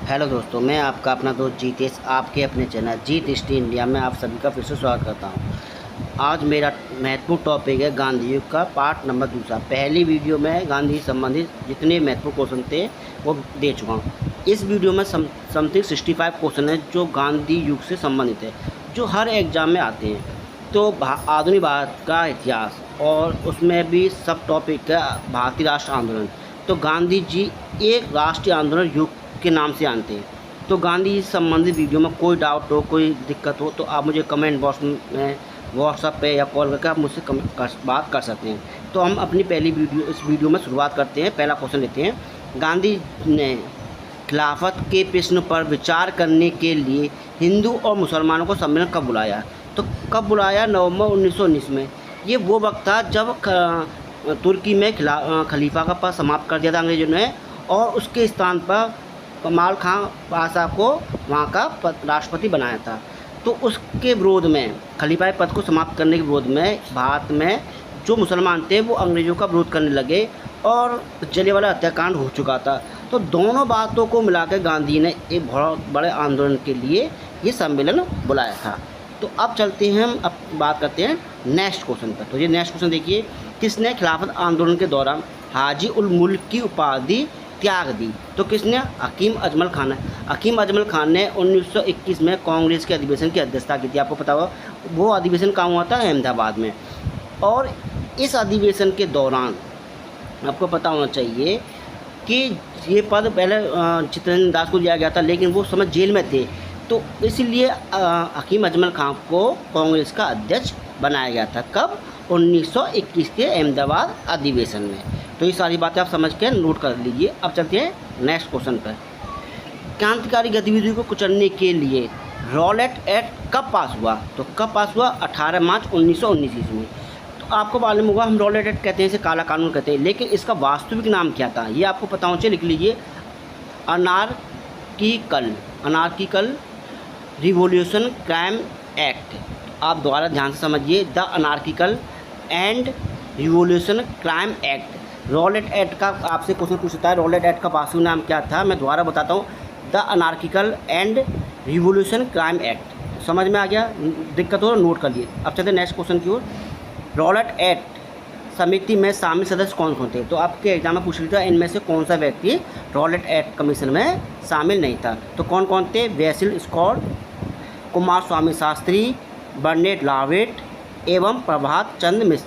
Hello दोस्तों, मैं आपका अपना दोस्त जीतेश आपके अपने चैनल जीत हिस्ट्री इंडिया में आप सभी का फिर से स्वागत करता हूं। आज मेरा महत्वपूर्ण टॉपिक है गांधी युग का पार्ट नंबर 2। पहली वीडियो में गांधी संबंधित जितने महत्वपूर्ण क्वेश्चन थे वो दे चुका हूं। इस वीडियो में समथिंग 65 क्वेश्चन है जो गांधी युग से संबंधित है, जो हर एग्ज़ाम में आते हैं। तो आधुनिक भारत का इतिहास और उसमें भी सब टॉपिक है भारतीय राष्ट्र आंदोलन। तो गांधी जी एक राष्ट्रीय आंदोलन युग के नाम से जानते हैं। तो गांधी जी संबंधित वीडियो में कोई डाउट हो, कोई दिक्कत हो तो आप मुझे कमेंट बॉक्स में व्हाट्सएप पे या कॉल करके आप मुझसे बात कर सकते हैं। तो हम अपनी पहली इस वीडियो में शुरुआत करते हैं। पहला क्वेश्चन लेते हैं, गांधी ने खिलाफत के प्रश्न पर विचार करने के लिए हिंदू और मुसलमानों को सम्मेलन कब बुलाया? तो कब बुलाया? नवंबर 1919 में। ये वो वक्त था जब तुर्की में खलीफा का पद समाप्त कर दिया था अंग्रेजों ने, और उसके स्थान पर कमाल खां पाशा को वहाँ का राष्ट्रपति बनाया था। तो उसके विरोध में, खलीफा पद को समाप्त करने के विरोध में भारत में जो मुसलमान थे वो अंग्रेज़ों का विरोध करने लगे और जलियांवाला हत्याकांड हो चुका था। तो दोनों बातों को मिलाकर गांधी ने एक बहुत बड़े आंदोलन के लिए ये सम्मेलन बुलाया था। तो अब चलते हैं, हम अब बात करते हैं नेक्स्ट क्वेश्चन पर। तो ये नेक्स्ट क्वेश्चन देखिए, किसने खिलाफत आंदोलन के दौरान हाजी उल मुल्क की उपाधि त्याग दी? तो किसने? हकीम अजमल खान। हकीम अजमल खान ने 1921 में कांग्रेस के अधिवेशन की अध्यक्षता की थी। आपको पता होगा वो अधिवेशन कहाँ हुआ था? अहमदाबाद में। और इस अधिवेशन के दौरान आपको पता होना चाहिए कि ये पद पहले चित्तरंजन दास को दिया गया था, लेकिन वो समय जेल में थे। तो इसलिए हकीम अजमल खान को कांग्रेस का अध्यक्ष बनाया गया था। कब? 1921 के अहमदाबाद अधिवेशन में। तो ये सारी बातें आप समझ के नोट कर लीजिए। अब चलते हैं नेक्स्ट क्वेश्चन पर। क्रांतिकारी गतिविधियों को कुचलने के लिए रॉलेट एक्ट कब पास हुआ? तो कब पास हुआ? 18 मार्च 1919 ईस्वी में। तो आपको मालूम होगा हम रॉलेट एक्ट कहते हैं, इसे काला कानून कहते हैं, लेकिन इसका वास्तविक नाम क्या था ये आपको पता होना चाहिए। लिख लीजिए, अनार्किकल रिवॉल्यूशन क्राइम एक्ट। आप दोबारा ध्यान से समझिए, the anarchical and revolution crime act. Rowlatt act का आपसे क्वेश्चन पूछता है, रॉलेट एक्ट का वास्तविक नाम क्या था? मैं दोबारा बताता हूँ, the anarchical and revolution crime act. समझ में आ गया? दिक्कत हो नोट कर लिए। अब चलते नेक्स्ट क्वेश्चन की ओर। रॉलेट एक्ट समिति में शामिल सदस्य कौन कौन थे? तो आपके एग्जाम में पूछ लिया था इनमें से कौन सा व्यक्ति रॉलेट एक्ट कमीशन में शामिल नहीं था? तो कौन कौन थे? वेसिल स्कॉट, कुमार स्वामी शास्त्री, बर्नेट लावेट एवं प्रभात चंद्र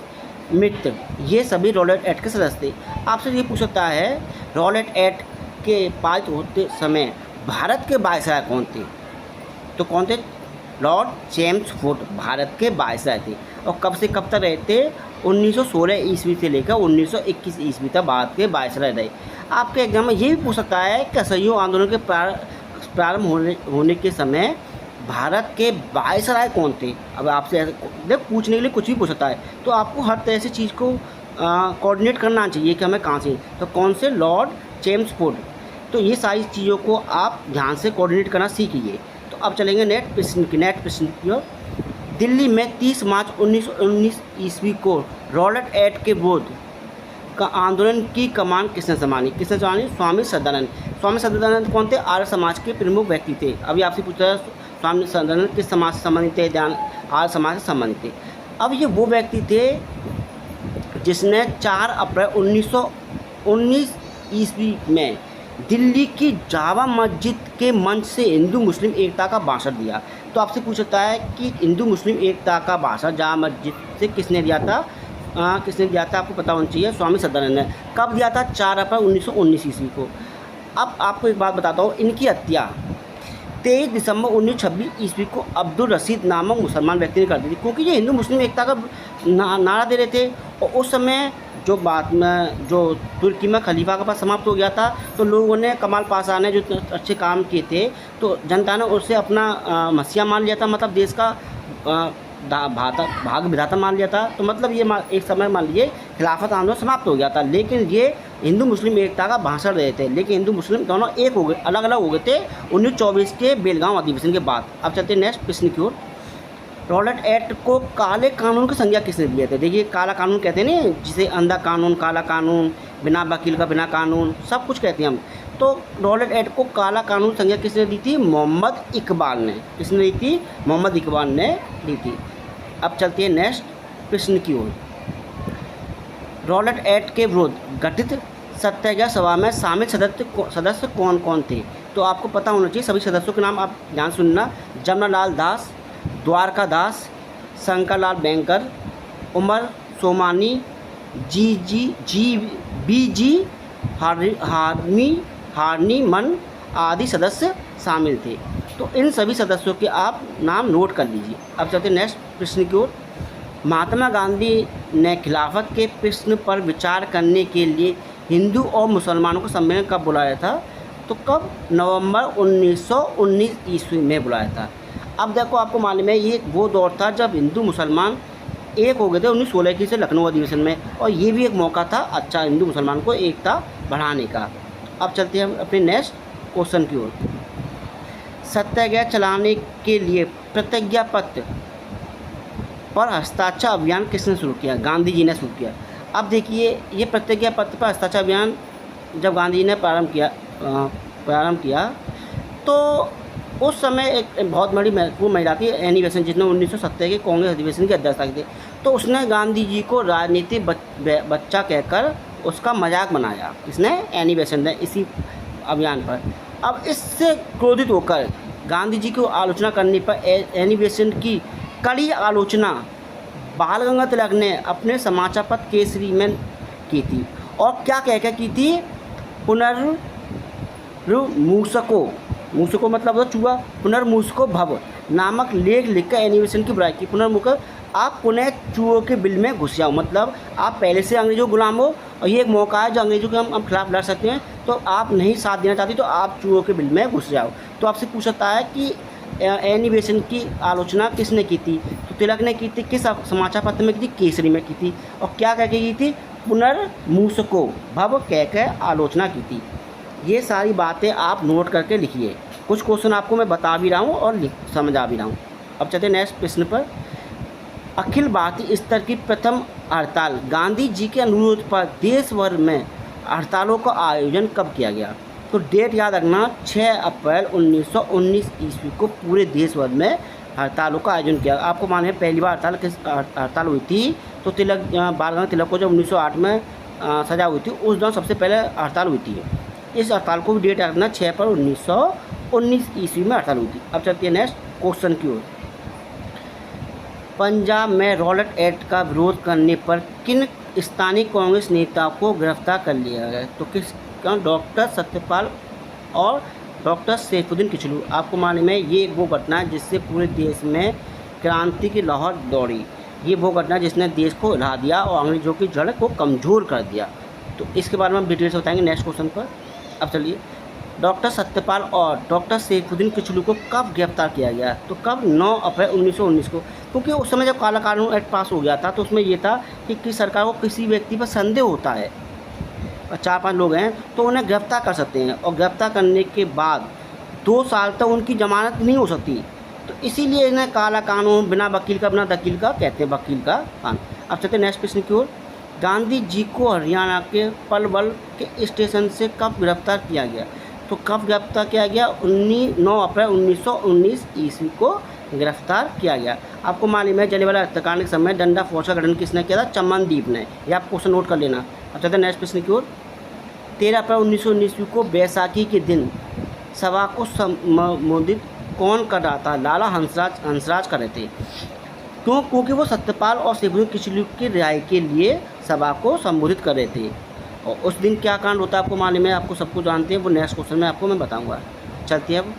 मित्र, ये सभी रॉलेट एक्ट के सदस्य थे। आपसे ये पूछ सकता है, रॉलेट एक्ट के पारित होते समय भारत के वायसराय कौन थे? तो कौन थे? लॉर्ड चेम्सफोर्ड भारत के वायसराय थे। और कब से कब तक रहे थे? 1916 ईस्वी से लेकर 1921 ईस्वी तक भारत के वायसराय रहे। आपके एग्जाम में ये भी पूछ सकता है कि असहयोग आंदोलन के प्रारंभ होने के समय भारत के वायसराय कौन थे? अब आपसे पूछने के लिए कुछ भी पूछ सकता है, तो आपको हर तरह से चीज़ को कोऑर्डिनेट करना चाहिए कि हमें कहाँ से। तो कौन से? Lord Chelmsford. तो ये सारी चीज़ों को आप ध्यान से कोऑर्डिनेट करना सीखिए। तो अब चलेंगे नेक्स्ट प्रश्न की ओर। दिल्ली में 30 मार्च 1919 ईस्वी को रॉलेट एक्ट के विरोध का आंदोलन की कमान किसने संभाली? स्वामी सदानंद। स्वामी सदानंद कौन थे? आर्य समाज के प्रमुख व्यक्ति थे। अभी आपसे पूछा है स्वामी सदानंद किस समाज से संबंधित थे? आर्य समाज से संबंधित थे। अब ये वो व्यक्ति थे जिसने 4 अप्रैल 1919 ईस्वी में दिल्ली की जामा मस्जिद के मंच से हिंदू मुस्लिम एकता का भाषण दिया। तो आपसे पूछ सकता है कि हिंदू मुस्लिम एकता का भाषण जामा मस्जिद से किसने दिया था? आपको पता होना चाहिए, स्वामी सदानंद ने। कब दिया था? 4 अप्रैल 1919 ईस्वी को। अब आपको एक बात बताता हूँ, इनकी हत्या 23 दिसंबर 1926 ईस्वी को अब्दुल रशीद नामक मुसलमान व्यक्ति ने कर दी थी, क्योंकि ये हिंदू मुस्लिम एकता का नारा दे रहे थे। और उस समय जो बाद में जो तुर्की में खलीफा का पद समाप्त हो गया था, तो लोगों ने, कमाल पाशा ने जो अच्छे काम किए थे, तो जनता ने उसे अपना मसीहा मान लिया था, मतलब देश का भाग विधाता मान लिया था। तो मतलब ये एक समय मान लीजिए खिलाफत आंदोलन समाप्त हो गया था, लेकिन ये हिंदू मुस्लिम एकता का भाषण रहे थे। लेकिन हिंदू मुस्लिम दोनों एक हो गए, अलग अलग हो गए थे 1924 के बेलगांव अधिवेशन के बाद। अब चलते हैं नेक्स्ट प्रश्न की ओर। रॉलेट एक्ट को काले कानून की संज्ञा किसने दिए थे? देखिए, काला कानून कहते हैं ना जिसे अंधा कानून, काला कानून, बिना वकील का बिना कानून, सब कुछ कहते हैं हम। तो रॉलेट एक्ट को काला कानून संज्ञा किसने दी थी? मोहम्मद इकबाल ने। किसने दी थी? मोहम्मद इकबाल ने दी थी। अब चलते हैं नेक्स्ट प्रश्न की ओर। रॉलेट एक्ट के विरोध गठित सत्याग्रह सभा में शामिल सदस्य कौन कौन थे? तो आपको पता होना चाहिए सभी सदस्यों के नाम, आप ध्यान सुनना। जमनालाल दास, द्वारका दास, शंकरलाल बैंकर, उमर सोमानी, BG हार्नीमन आदि सदस्य शामिल थे। तो इन सभी सदस्यों के आप नाम नोट कर लीजिए। अब चलते नेक्स्ट प्रश्न की ओर। महात्मा गांधी ने खिलाफत के प्रश्न पर विचार करने के लिए हिंदू और मुसलमानों को सम्मेलन कब बुलाया था? तो कब? नवंबर 1919 ईस्वी में बुलाया था। अब देखो, आपको मालूम है ये वो दौर था जब हिंदू मुसलमान एक हो गए थे 1916 की से लखनऊ अधिवेशन में, और ये भी एक मौका था अच्छा हिंदू मुसलमान को एकता बढ़ाने का। अब चलते हैं हम अपने नेक्स्ट क्वेश्चन की ओर। सत्याग्रह चलाने के लिए प्रतिज्ञा पत्र पर हस्ताक्षर अभियान किसने शुरू किया? गांधी जी ने शुरू किया। अब देखिए, ये प्रतिज्ञा पत्र पर हस्ताक्षर अभियान जब गांधी जी ने प्रारंभ किया तो उस समय एक बहुत बड़ी महत्वपूर्ण महिला थी एनी बेसेंट, जिसने 1970 के कांग्रेस अधिवेशन की अध्यक्षता की थी। तो उसने गांधी जी को राजनीतिक बच्चा कहकर उसका मजाक बनाया। किसने? एनी बेसेंट ने, इसी अभियान पर। अब इससे क्रोधित होकर गांधी जी को आलोचना करने पर एनी बेसेंट की कड़ी आलोचना बाल गंगाधर तिलक ने अपने समाचार पत्र केसरी में की थी। और क्या कहकर की थी? मूसको मतलब होता चूहा, पुनर्मूसको भव नामक लेख लिखकर एनी बेसेंट की बुराई की। पुनर्मूसक, आप पुनः चूहों के बिल में घुस जाओ, मतलब आप पहले से अंग्रेजों के गुलाम हो और ये एक मौका है जो अंग्रेजों के हम खिलाफ लड़ सकते हैं, तो आप नहीं साथ देना चाहती तो आप चूहों के बिल में घुस जाओ। तो आपसे पूछ सकता है कि एनी बेसेंट की आलोचना किसने की थी? तो तिलक ने की थी। किस समाचार पत्र में की थी? केसरी में की थी। और क्या कह के की थी? पुनर्मूसको भव कह के आलोचना की थी। ये सारी बातें आप नोट करके लिखिए। कुछ क्वेश्चन आपको मैं बता भी रहा हूँ और समझा भी रहा हूँ। अब चलते हैं नेक्स्ट प्रश्न पर। अखिल भारतीय स्तर की प्रथम हड़ताल गांधी जी के अनुरोध पर देश भर में हड़तालों का आयोजन कब किया गया? तो डेट याद रखना, 6 अप्रैल 1919 ईस्वी को पूरे देश भर में हड़तालों का आयोजन किया। आपको मालूम है पहली बार हड़ताल हुई थी तो बाल गंगाधर तिलक को जब 1908 में सजा हुई थी, उस दौरान सबसे पहले हड़ताल हुई थी। इस हड़ताल को भी डेट याद रखना, 6 अप्रैल 1919 ईस्वी में हड़ताल हुई थी। अब चलती है नेक्स्ट क्वेश्चन की ओर। पंजाब में रॉलेट एक्ट का विरोध करने पर किन स्थानीय कांग्रेस नेताओं को गिरफ्तार कर लिया गया? तो डॉक्टर सत्यपाल और डॉक्टर सैफुद्दीन किचलू। आपको मालूम है ये वो घटना है जिससे पूरे देश में क्रांति की लहर दौड़ी। ये वो घटना जिसने देश को हिला दिया और अंग्रेजों की जड़ को कमज़ोर कर दिया। तो इसके बारे में हम डिटेल से बताएंगे नेक्स्ट क्वेश्चन पर। अब चलिए, डॉक्टर सत्यपाल और डॉक्टर सैफुद्दीन किचलू को कब गिरफ्तार किया गया? तो कब? 9 अप्रैल 1919 को। क्योंकि उस समय जब काला कानून एक्ट पास हो गया था तो उसमें ये था कि सरकार को किसी व्यक्ति पर संदेह होता है और 4-5 लोग हैं तो उन्हें गिरफ्तार कर सकते हैं, और गिरफ्तार करने के बाद 2 साल तक उनकी जमानत नहीं हो सकती। तो इसीलिए इन्हें काला कानून, बिना वकील का कहते हैं, वकील का कानून। अब चलते नेक्स्ट प्रश्न की ओर। गांधी जी को हरियाणा के पलवल के स्टेशन से कब गिरफ्तार किया गया? तो कब गिरफ्तार किया गया? 9 अप्रैल 1919 ईस्वी को गिरफ्तार किया गया। आपको मालूम है जलियांवाला हत्याकांड के समय डंडा फौज का गठन किसने किया था? चमनदीप ने। यह आप क्वेश्चन नोट कर लेना। अब चलते नेक्स्ट प्रश्न की ओर। 13 अप्रैल 1919 ईस्वी को बैसाखी के दिन सभा को संबोधित कौन कर रहा था? लाला हंसराज कर रहे थे। क्यों? क्योंकि वो सत्यपाल और सैफुद्दीन किचलू की रिहाई के लिए सभा को संबोधित कर रहे थे। और उस दिन क्या कांड होता है आपको मालूम है, आपको सबको जानते हैं, वो नेक्स्ट क्वेश्चन में आपको मैं बताऊंगा। चलते हैं अब।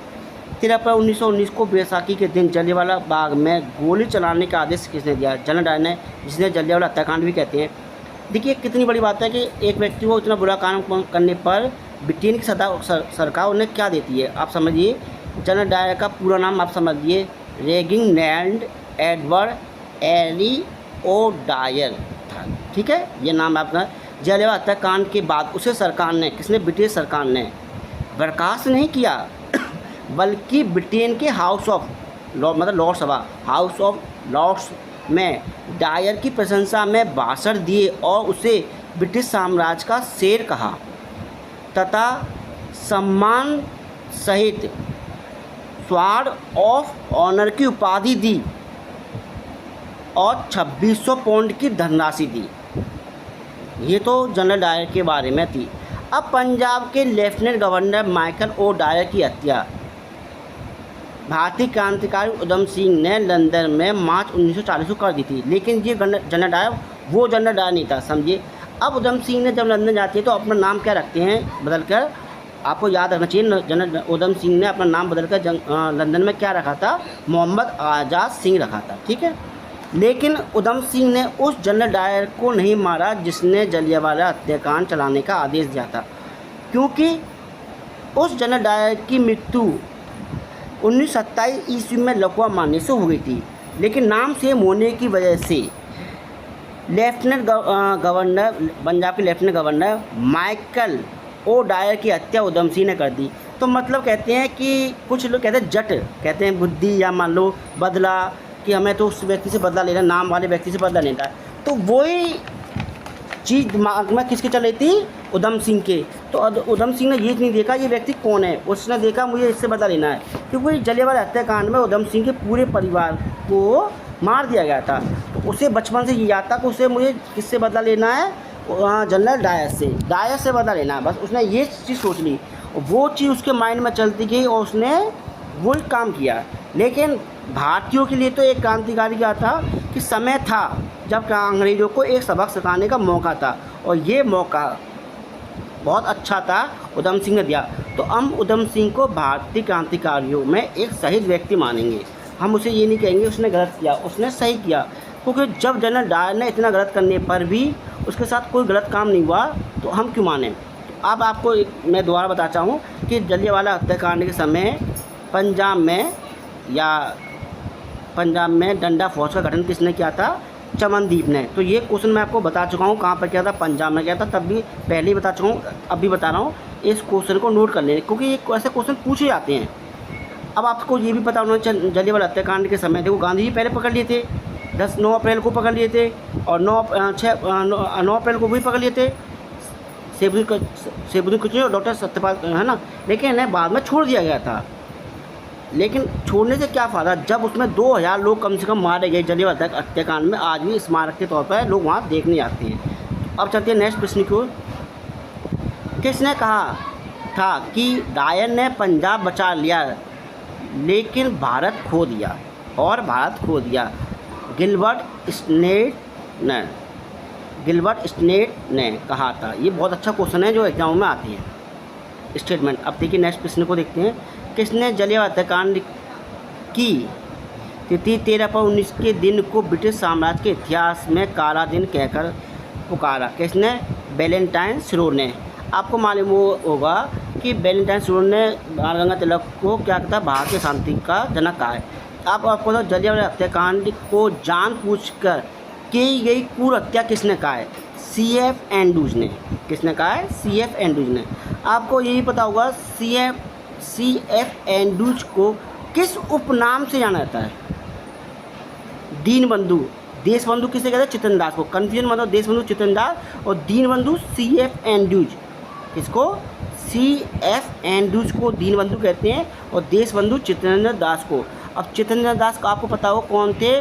13 अप्रैल 1919 को बैसाखी के दिन जलियांवाला बाग में गोली चलाने का आदेश किसने दिया? जनरल डायर ने, जिसने जलियांवाला हत्याकांड भी कहते हैं। देखिए कितनी बड़ी बात है कि एक व्यक्ति को इतना बुरा काम करने पर ब्रिटेन की सरकार उन्हें क्या देती है, आप समझिए। जनरल डायर का पूरा नाम आप समझिए, रेगिनाल्ड एडवर्ड एलिओडायर था। ठीक है, ये नाम आपका। जलियांवाला हत्याकांड के बाद उसे सरकार ने, किसने? ब्रिटिश सरकार ने बर्खास्त नहीं किया बल्कि ब्रिटेन के हाउस ऑफ मतलब लॉर्ड सभा, हाउस ऑफ लॉर्ड्स में डायर की प्रशंसा में भाषण दिए और उसे ब्रिटिश साम्राज्य का शेर कहा तथा सम्मान सहित स्वॉर्ड ऑफ ऑनर की उपाधि दी और 2600 पाउंड की धनराशि दी। ये तो जनरल डायर के बारे में थी। अब पंजाब के lieutenant governor Michael O'Dwyer की हत्या भारतीय क्रांतिकारी उधम सिंह ने लंदन में मार्च 1940 को कर दी थी। लेकिन ये जनरल डायर वो जनरल डायर नहीं था, समझिए। अब उधम सिंह ने जब लंदन जाती है तो अपना नाम क्या रखते हैं बदलकर, आपको याद रखना चाहिए, जनरल उधम सिंह ने अपना नाम बदलकर लंदन में क्या रखा था, मोहम्मद आज़ाद सिंह रखा था, ठीक है। लेकिन उधम सिंह ने उस जनरल डायर को नहीं मारा जिसने जलियांवाला हत्याकांड चलाने का आदेश दिया था, क्योंकि उस जनरल डायर की मृत्यु 1927 ईस्वी में लकवा मारने से हो गई थी। लेकिन नाम सेम होने की वजह से लेफ्टिनेंट गवर्नर, पंजाब के lieutenant governor Michael O'Dwyer की हत्या उधम सिंह ने कर दी। तो मतलब कहते हैं कि कुछ लोग कहते हैं जट, कहते हैं बुद्धि, या मान लो बदला, कि हमें तो उस व्यक्ति से बदला लेना, नाम वाले व्यक्ति से बदला लेना है। तो वही चीज़ दिमाग में किसके चल रही थी, उधम सिंह के। तो उधम सिंह ने ये नहीं देखा ये व्यक्ति कौन है, उसने देखा मुझे इससे बदला लेना है, क्योंकि जलियांवाला हत्याकांड में उधम सिंह के पूरे परिवार को मार दिया गया था। तो उसे बचपन से ये याद था कि उसे मुझे किससे बदला लेना है, जनरल डायर से बदला लेना है। बस उसने ये चीज़ सोच ली, वो चीज़ उसके माइंड में चलती गई और उसने वही काम किया। लेकिन भारतीयों के लिए तो एक क्रांतिकारी क्या था कि समय था जब अंग्रेज़ों को एक सबक सिखाने का मौका था, और ये मौका बहुत अच्छा था उधम सिंह ने दिया। तो हम उधम सिंह को भारतीय क्रांतिकारियों में एक शहीद व्यक्ति मानेंगे। हम उसे ये नहीं कहेंगे उसने गलत किया, उसने सही किया, क्योंकि जब जनरल डायर ने इतना गलत करने पर भी उसके साथ कोई गलत काम नहीं हुआ तो हम क्यों माने। अब आपको मैं दोबारा बताता हूँ कि जलियांवाला हत्याकांड के समय पंजाब में डंडा फौज का गठन किसने किया था, चमनदीप ने। तो ये क्वेश्चन मैं आपको बता चुका हूँ कहाँ पर किया था, पंजाब में किया था, तब भी पहले ही बता चुका हूँ, अब भी बता रहा हूँ। इस क्वेश्चन को नोट कर लें क्योंकि ये ऐसे क्वेश्चन पूछे जाते हैं। अब आपको ये भी पता होना चाहिए जलियांवाला हत्याकांड के समय देखो गांधी जी पहले पकड़ लिए थे, 9 अप्रैल को पकड़ लिए थे, और 9 अप्रैल को भी पकड़ लिए थे सेबुद्दीन कुचनी और डॉक्टर सत्यपाल, है ना। लेकिन बाद में छोड़ दिया गया था। लेकिन छोड़ने से क्या फ़ायदा जब उसमें 2000 लोग कम से कम मारे गए जलियांवाला हत्याकांड में। आज भी स्मारक के तौर पर लोग वहाँ देखने आते हैं। अब चलते हैं नेक्स्ट प्रश्न की ओर। किसने कहा था कि डायर ने पंजाब बचा लिया लेकिन भारत खो दिया, और भारत खो दिया? गिलबर्ट स्टेट ने कहा था। ये बहुत अच्छा क्वेश्चन है जो एग्जाम में आती है स्टेटमेंट। अब देखिए नेक्स्ट प्रश्न को देखते हैं। किसने जलियांवाला हत्याकांड की तिथि 13/19 के दिन को ब्रिटिश साम्राज्य के इतिहास में काला दिन कहकर पुकारा? किसने? वैलेंटाइन सिरोर ने। आपको मालूम होगा कि वैलेंटाइन सिरोर ने बाण गंगा तिलक को क्या कहता है, भारतीय शांति का जनक कहा है। आपको तो जलियांवाला हत्याकांड को जानबूझकर की गई क्रूर हत्या किसने कहा है? C.F. एंड्रूज ने। किसने कहा है? C.F. एंड्रूज ने। आपको यही पता होगा C.F. एंड्रूज को किस उपनाम से जाना जाता है? दीनबंधु। देशबंधु किसे कहते हैं? चित्तरंजन को। कन्फ्यूजन मतलब देशबंधु चित्तरंजन और दीनबंधु C.F. एंड्रूज। किसको? C.F. एंड्रूज को दीनबंधु कहते हैं और देशबंधु चित्तरंजन दास को। अब चित्तरंजन दास का आपको पता हो कौन थे?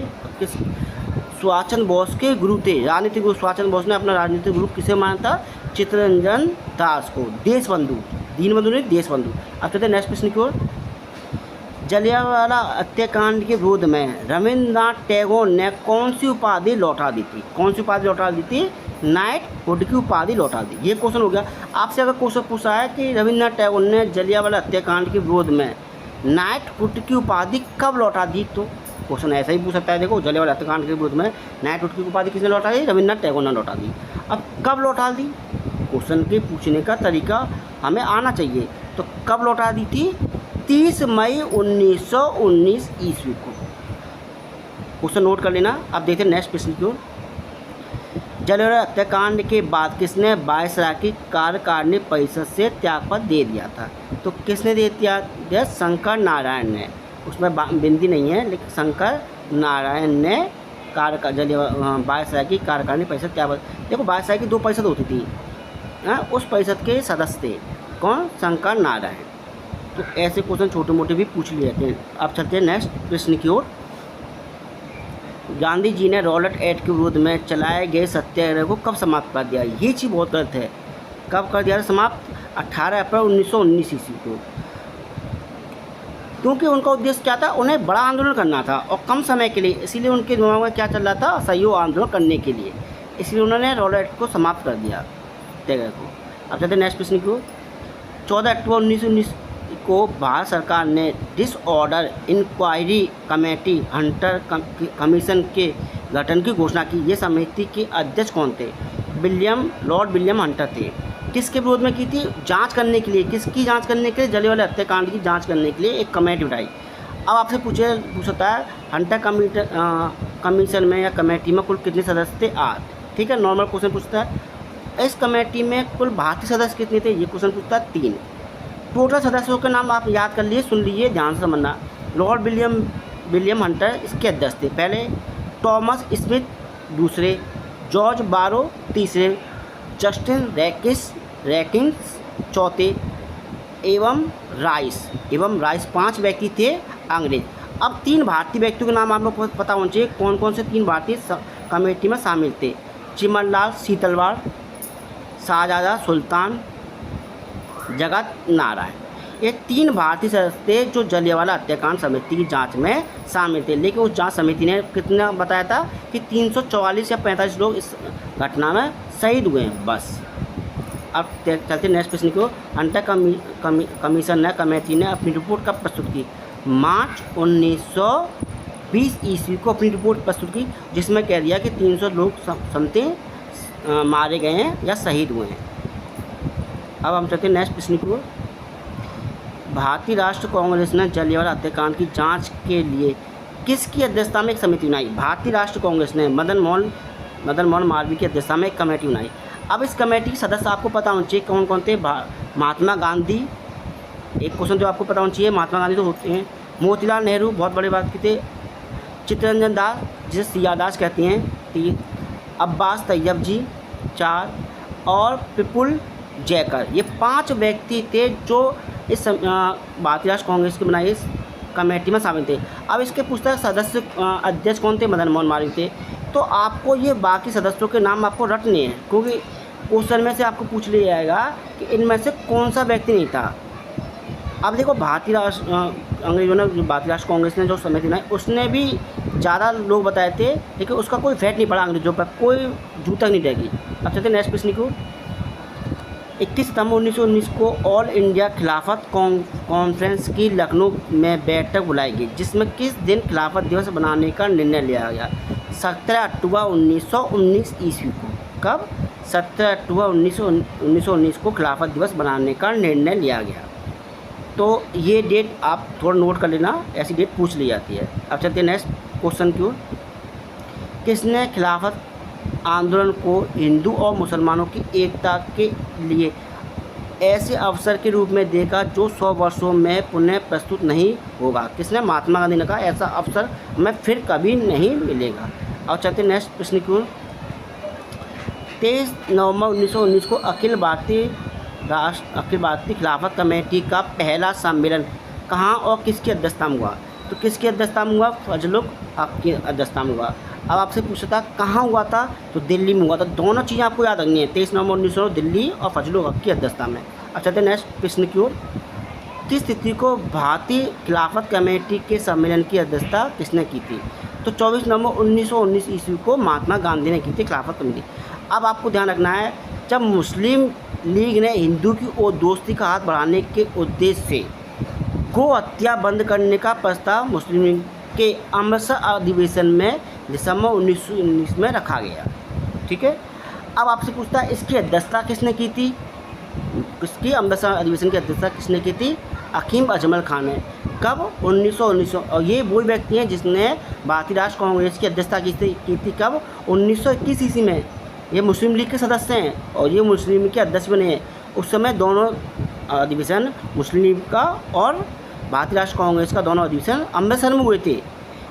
सुभाष चंद्र बोस के गुरु थे, राजनीतिक गुरु। सुभाष चंद्र बोस ने अपना राजनीतिक गुरु किसे माना था? चित्तरंजन दास को। देशबंधु, दीनबंधु नहीं, देशबंधु। अब चलते हैं नेक्स्ट प्रश्न की ओर। जलियांवाला हत्याकांड के विरोध में रविन्द्रनाथ टैगोर ने कौन सी उपाधि लौटा दी थी? कौन सी उपाधि लौटा दी थी? नाइटहुड की उपाधि लौटा दी। ये क्वेश्चन हो गया। आपसे अगर क्वेश्चन पूछा है कि रविन्द्रनाथ टैगोर ने जलियांवाला हत्याकांड के विरोध में नाइटहुड की उपाधि कब लौटा दी, तो क्वेश्चन ऐसा ही पूछ सकता है। देखो जलियांवाला हत्याकांड के विरोध में नाइटहुड की उपाधि किसने लौटा दी? रविन्द्रनाथ टैगोर ने लौटा दी। अब कब लौटा दी? क्वेश्चन के पूछने का तरीका हमें आना चाहिए। तो कब लौटा दी थी? 30 मई 1919 ईस्वी को। क्वेश्चन नोट कर लेना। अब देखते हैं नेक्स्ट प्रश्न की ओर। जलियांवाला हत्याकांड के बाद किसने वायसराय की कार्यकारिणी परिषद से त्यागपत्र दे दिया था? तो किसने दे दिया? शंकर नारायण ने। उसमें बिंदी नहीं है, लेकिन शंकर नारायण ने वायसराय की कार्यकारिणी परिषद त्यागपत्र। देखो वायसराय की 2 परिषद होती थी, उस परिषद के सदस्य थे कौन? शंकर नारायण। तो ऐसे क्वेश्चन छोटे मोटे भी पूछ लिए जाते हैं। अब चलते हैं नेक्स्ट प्रश्न की ओर। गांधी जी ने रॉलेट एक्ट के विरोध में चलाए गए सत्याग्रह को कब समाप्त कर दिया? ये चीज़ बहुत गलत है। कब कर दिया समाप्त? 18 अप्रैल 1919 ईस्वी को। क्योंकि उनका उद्देश्य क्या था? उन्हें बड़ा आंदोलन करना था और कम समय के लिए, इसीलिए उनके दिमाग में क्या चल रहा था? असहयोग आंदोलन करने के लिए, इसलिए उन्होंने रॉलेट एक्ट को समाप्त कर दिया सत्याग्रह को। अब चलते नेक्स्ट प्रश्न को। 14 अक्टूबर 1919 को भारत सरकार ने disorder inquiry committee Hunter commission के गठन की घोषणा की। ये समिति के अध्यक्ष कौन थे? लॉर्ड विलियम हंटर थे। किसके विरोध में की थी? जांच करने के लिए। किसकी जांच करने के लिए? जलियांवाला हत्याकांड की जांच करने के लिए एक कमेटी बनाई। अब आपसे पूछता है हंटर कमीशन में या कमेटी में कुल कितने सदस्य थे? 8। ठीक है, नॉर्मल क्वेश्चन पूछता है। इस कमेटी में कुल भारतीय सदस्य कितने थे? ये क्वेश्चन पूछता है 3। टोटल सदस्यों के नाम आप याद कर लिए, सुन लीजिए, ध्यान से समझना। लॉर्ड विलियम हंटर इसके अध्यक्ष थे पहले, थॉमस स्मिथ दूसरे, जॉर्ज बारो तीसरे, जस्टिन रैकिंस चौथे एवं राइस 5 व्यक्ति थे अंग्रेज। अब 3 भारतीय व्यक्तियों के नाम आप लोग को पता होना चाहिए। कौन कौन से 3 भारतीय कमेटी में शामिल थे? चिमनलाल सीतलवाड़, शाहजादा सुल्तान, जगत नारायण। ये 3 भारतीय सदस्य थे जो जलियांवाला हत्याकांड समिति की जांच में शामिल थे। लेकिन उस जांच समिति ने कितना बताया था कि 344 या 45 लोग इस घटना में शहीद हुए हैं बस। अब चलते नेक्स्ट प्रश्न को। हंटर कमीशन कमेटी ने अपनी रिपोर्ट कब प्रस्तुत की? मार्च 1920 ईस्वी को अपनी रिपोर्ट प्रस्तुत की, जिसमें कह दिया कि 300 लोग समथिंग मारे गए हैं या शहीद हुए हैं। अब हम चलते हैं नेक्स्ट प्रश्न को। भारतीय राष्ट्र कांग्रेस ने जलियांवाला हत्याकांड की जांच के लिए किसकी अध्यक्षता में एक समिति बनाई? भारतीय राष्ट्र कांग्रेस ने मदन मोहन मालवीय की अध्यक्षता में एक कमेटी बनाई। अब इस कमेटी के सदस्य आपको पता होना चाहिए कौन कौन थे। महात्मा गांधी, एक क्वेश्चन जो आपको पता होना चाहिए, महात्मा गांधी तो होते हैं। मोतीलाल नेहरू बहुत बड़े बात के थे। चित्तरंजन दास, जिसे सिया दास कहते हैं, 3। अब्बास तैयब जी, 4। और विपुल जयकर, ये 5 व्यक्ति थे जो इस भारतीय राष्ट्र कांग्रेस की बनाई इस कमेटी में शामिल थे। अब इसके पुस्तक सदस्य अध्यक्ष कौन थे? मदन मोहन मालवीय थे। तो आपको ये बाकी सदस्यों के नाम आपको रटने हैं, क्योंकि क्वेश्चन में से आपको पूछ लिया जाएगा कि इनमें से कौन सा व्यक्ति नहीं था। अब देखो, अंग्रेजों ने, भारतीय राष्ट्र कांग्रेस ने जो समिति बनाई उसने भी ज़्यादा लोग बताए थे, लेकिन उसका कोई इफेक्ट नहीं पड़ा अंग्रेजों पर, कोई जू तक नहीं रहेगी। अब चलते नेक्स्ट प्रश्न को। 31 सितंबर 1919 को ऑल इंडिया खिलाफत कॉन्फ्रेंस की लखनऊ में बैठक बुलाई गई, जिसमें किस दिन खिलाफत दिवस बनाने का निर्णय लिया गया? 17 अक्टूबर 1919 ईस्वी को। कब? 17 अक्टूबर 1919 को खिलाफत दिवस बनाने का निर्णय लिया गया। तो ये डेट आप थोड़ा नोट कर लेना, ऐसी डेट पूछ ली जाती है। अब चलते हैं नेक्स्ट क्वेश्चन की ओर। किसने खिलाफत आंदोलन को हिंदू और मुसलमानों की एकता के लिए ऐसे अवसर के रूप में देखा जो 100 वर्षों में पुनः प्रस्तुत नहीं होगा? किसने? महात्मा गांधी ने कहा ऐसा अवसर हमें फिर कभी नहीं मिलेगा। और चलते नेक्स्ट प्रश्न की ओर। 23 नवंबर 1919 को अखिल भारतीय खिलाफत कमेटी का पहला सम्मेलन कहाँ और किसकी अध्यक्षता में हुआ? तो किसकी अध्यक्षता में हुआ? फजलुल हक की अध्यक्षता में हुआ। अब आपसे पूछता कहाँ हुआ था? तो दिल्ली में हुआ था। दोनों चीज़ें आपको याद रखनी है, 23 नवंबर 1919 दिल्ली और फजलुल हक की अध्यक्षता में। अब चलते नेक्स्ट प्रश्न की ओर। किस तिथि को भारतीय खिलाफत कमेटी के सम्मेलन की अध्यक्षता किसने की थी? तो 24 नवंबर 1919 ईस्वी को महात्मा गांधी ने की थी खिलाफत कमेटी। अब आपको ध्यान रखना है, जब मुस्लिम लीग ने हिंदू की ओर दोस्ती का हाथ बढ़ाने के उद्देश्य से गो हत्या बंद करने का प्रस्ताव मुस्लिम लीग के अमृतसर अधिवेशन में दिसंबर 1919 में रखा गया। ठीक है, अब आपसे पूछता है इसकी अध्यक्षता किसने की थी? इसकी अमृतसर अधिवेशन की अध्यक्षता किसने की थी? हकीम अजमल खान ने। कब? 1919। और ये वो व्यक्ति हैं जिसने भारतीय राष्ट्र कांग्रेस की अध्यक्षता की थी। कब? 1921 ईस्वी में। ये मुस्लिम लीग के सदस्य हैं और ये मुस्लिम लीग के अध्यक्ष बने हैं। उस समय दोनों अधिवेशन, मुस्लिम लीग का और भारतीय राष्ट्र कांग्रेस का दोनों अधिवेशन अमृतसर में हुए थे।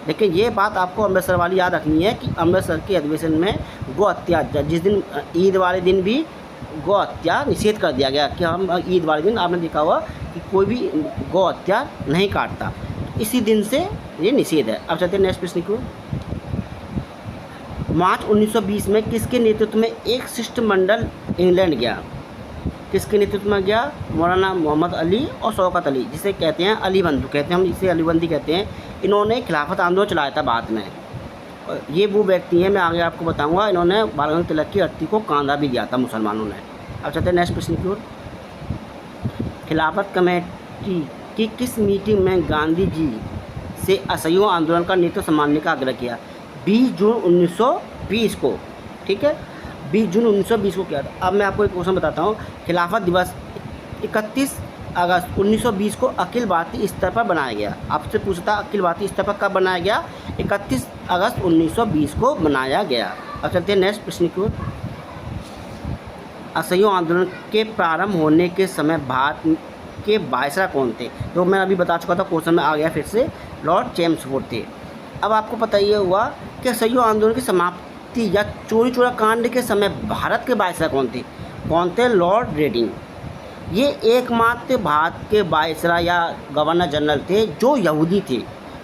लेकिन ये बात आपको अमृतसर वाली याद रखनी है कि अमृतसर के अधिवेशन में गो हत्या, जिस दिन ईद वाले दिन भी गौ हत्या निषेध कर दिया गया कि हम ईद वाले दिन आपने देखा हुआ कि कोई भी गौ हत्या नहीं काटता, इसी दिन से ये निषेध है। अब चलते हैं नेक्स्ट प्रश्न को। मार्च 1920 में किसके नेतृत्व में एक शिष्टमंडल इंग्लैंड गया? किसके नेतृत्व में गया? मौलाना मोहम्मद अली और शौकत अली, जिसे कहते हैं अली बंधु कहते हैं, हम इसे अली बंदी कहते हैं। इन्होंने खिलाफत आंदोलन चलाया था बाद में। ये वो व्यक्ति हैं, मैं आगे आपको बताऊंगा, इन्होंने बाल गंगाधर तिलक की अर्थी को कांधा भी दिया था मुसलमानों ने। अब चलते हैं नेक्स्ट प्रश्न की ओर। खिलाफत कमेटी की किस मीटिंग में गांधी जी से असहयोग आंदोलन का नेतृत्व संभालने का आग्रह किया? 20 जून 1920 को, ठीक है, 20 जून 1920 को किया था। अब मैं आपको एक क्वेश्चन बताता हूँ। खिलाफत दिवस 31 अगस्त 1920 को अखिल भारतीय स्तर पर बनाया गया। आपसे पूछता अखिल भारतीय स्तर पर कब बनाया गया? 31 अगस्त 1920 को बनाया गया। अब चलते हैं नेक्स्ट प्रश्न की ओर। असहयोग आंदोलन के प्रारंभ होने के समय भारत के वायसराय कौन थे? तो मैं अभी बता चुका था, क्वेश्चन में आ गया फिर से, लॉर्ड चेम्सफोर्ड थे। अब आपको पता ये हुआ कि असहयोग आंदोलन की समाप्ति या चोरी चोरा कांड के समय भारत के वायसराय कौन थे? कौन थे? Lord Reading. ये एकमात्र भारत के वायसराय या गवर्नर जनरल थे जो यहूदी थे,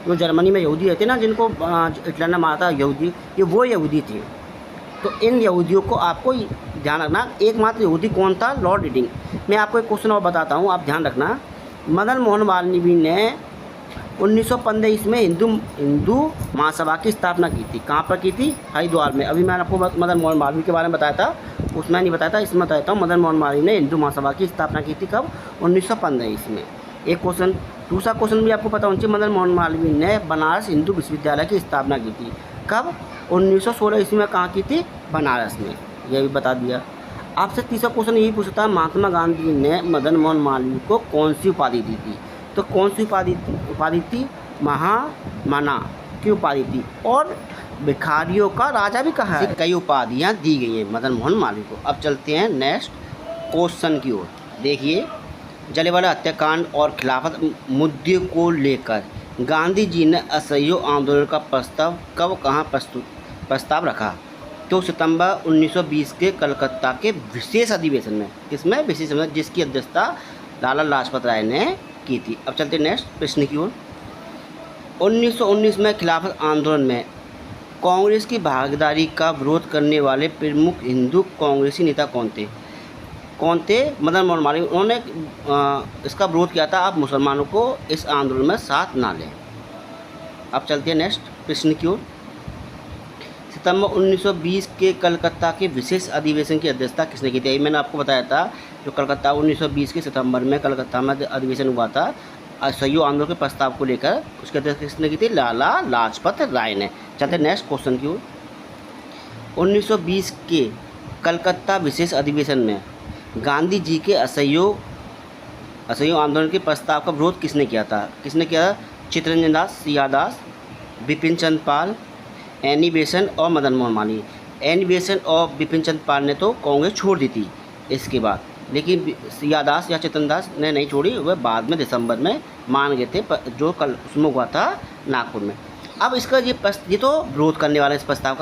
जो जर्मनी में यहूदी रहते ना, जिनको हिटलर ने मारा था यहूदी, ये वो यहूदी थे। तो इन यहूदियों को आपको ध्यान रखना। एकमात्र यहूदी कौन था? Lord Reading. मैं आपको एक क्वेश्चन और बताता हूँ, आप ध्यान रखना। मदन मोहन मालवीय ने 1915 ईस्वी में हिंदू महासभा की स्थापना की थी। कहाँ पर की थी? हरिद्वार में। अभी मैंने आपको मदन मोहन मालवीय के बारे में बताया था, उसमें नहीं बताया था, इसमें बताता हूँ। मदन मोहन मालवीय ने हिंदू महासभा की स्थापना की थी कब? 1915 ईस्वी में। एक क्वेश्चन। दूसरा क्वेश्चन भी आपको पता होना चाहिए, मदन मोहन मालवीय ने बनारस हिंदू विश्वविद्यालय की स्थापना की थी कब? 1916 ईस्वी में। कहाँ की थी? बनारस में। यह भी बता दिया। आपसे तीसरा क्वेश्चन यही पूछता है, महात्मा गांधी ने मदन मोहन मालवीय को कौन सी उपाधि दी थी? तो कौन सी उपाधि थी? महामना की उपाधि थी, और भिखारियों का राजा भी कहा है। कई उपाधियाँ दी गई हैं मदन मोहन मालवीय को। अब चलते हैं नेक्स्ट क्वेश्चन की ओर। देखिए, जलियांवाला हत्याकांड और खिलाफत मुद्दे को लेकर गांधी जी ने असहयोग आंदोलन का प्रस्ताव कब कहाँ प्रस्ताव रखा? तो सितंबर 1920 के कलकत्ता के विशेष अधिवेशन में। किसमें? विशेष अधिवेशन, जिसकी अध्यक्षता लाला लाजपत राय ने की थी। अब चलते नेक्स्ट प्रश्न की ओर। 1919 में खिलाफत आंदोलन में कांग्रेस की भागीदारी का विरोध करने वाले प्रमुख हिंदू कांग्रेसी नेता कौन थे? कौन थे? मदन मोहन मालवीय। उन्होंने इसका विरोध किया था, आप मुसलमानों को इस आंदोलन में साथ ना लें। अब चलते हैं नेक्स्ट प्रश्न की ओर। सितंबर 1920 के कलकत्ता के विशेष अधिवेशन की अध्यक्षता किसने की थी? मैंने आपको बताया था, जो कलकत्ता 1920 के सितंबर में कलकत्ता में अधिवेशन हुआ था असहयोग आंदोलन के प्रस्ताव को लेकर, उसकी अध्यक्षता किसने की थी? लाला लाजपत राय ने। चलते नेक्स्ट क्वेश्चन की ओर। 1920 के कलकत्ता विशेष अधिवेशन में गांधी जी के असहयोग आंदोलन के प्रस्ताव का विरोध किसने किया था? किसने किया? चित्तरंजन दास, सिया दास, बिपिन चंद्र पाल, एनी बेसेंट और मदन मोहन मालवीय। एनी बेसेंट और बिपिन चंद्र पाल ने तो कांग्रेस छोड़ दी थी इसके बाद, लेकिन सिया दास या चित्तरंजन दास ने नहीं छोड़ी, वह बाद में दिसंबर में मान गए थे, जो कल उसमें हुआ था नागपुर में। अब इसका ये तो विरोध करने वाला इस प्रस्ताव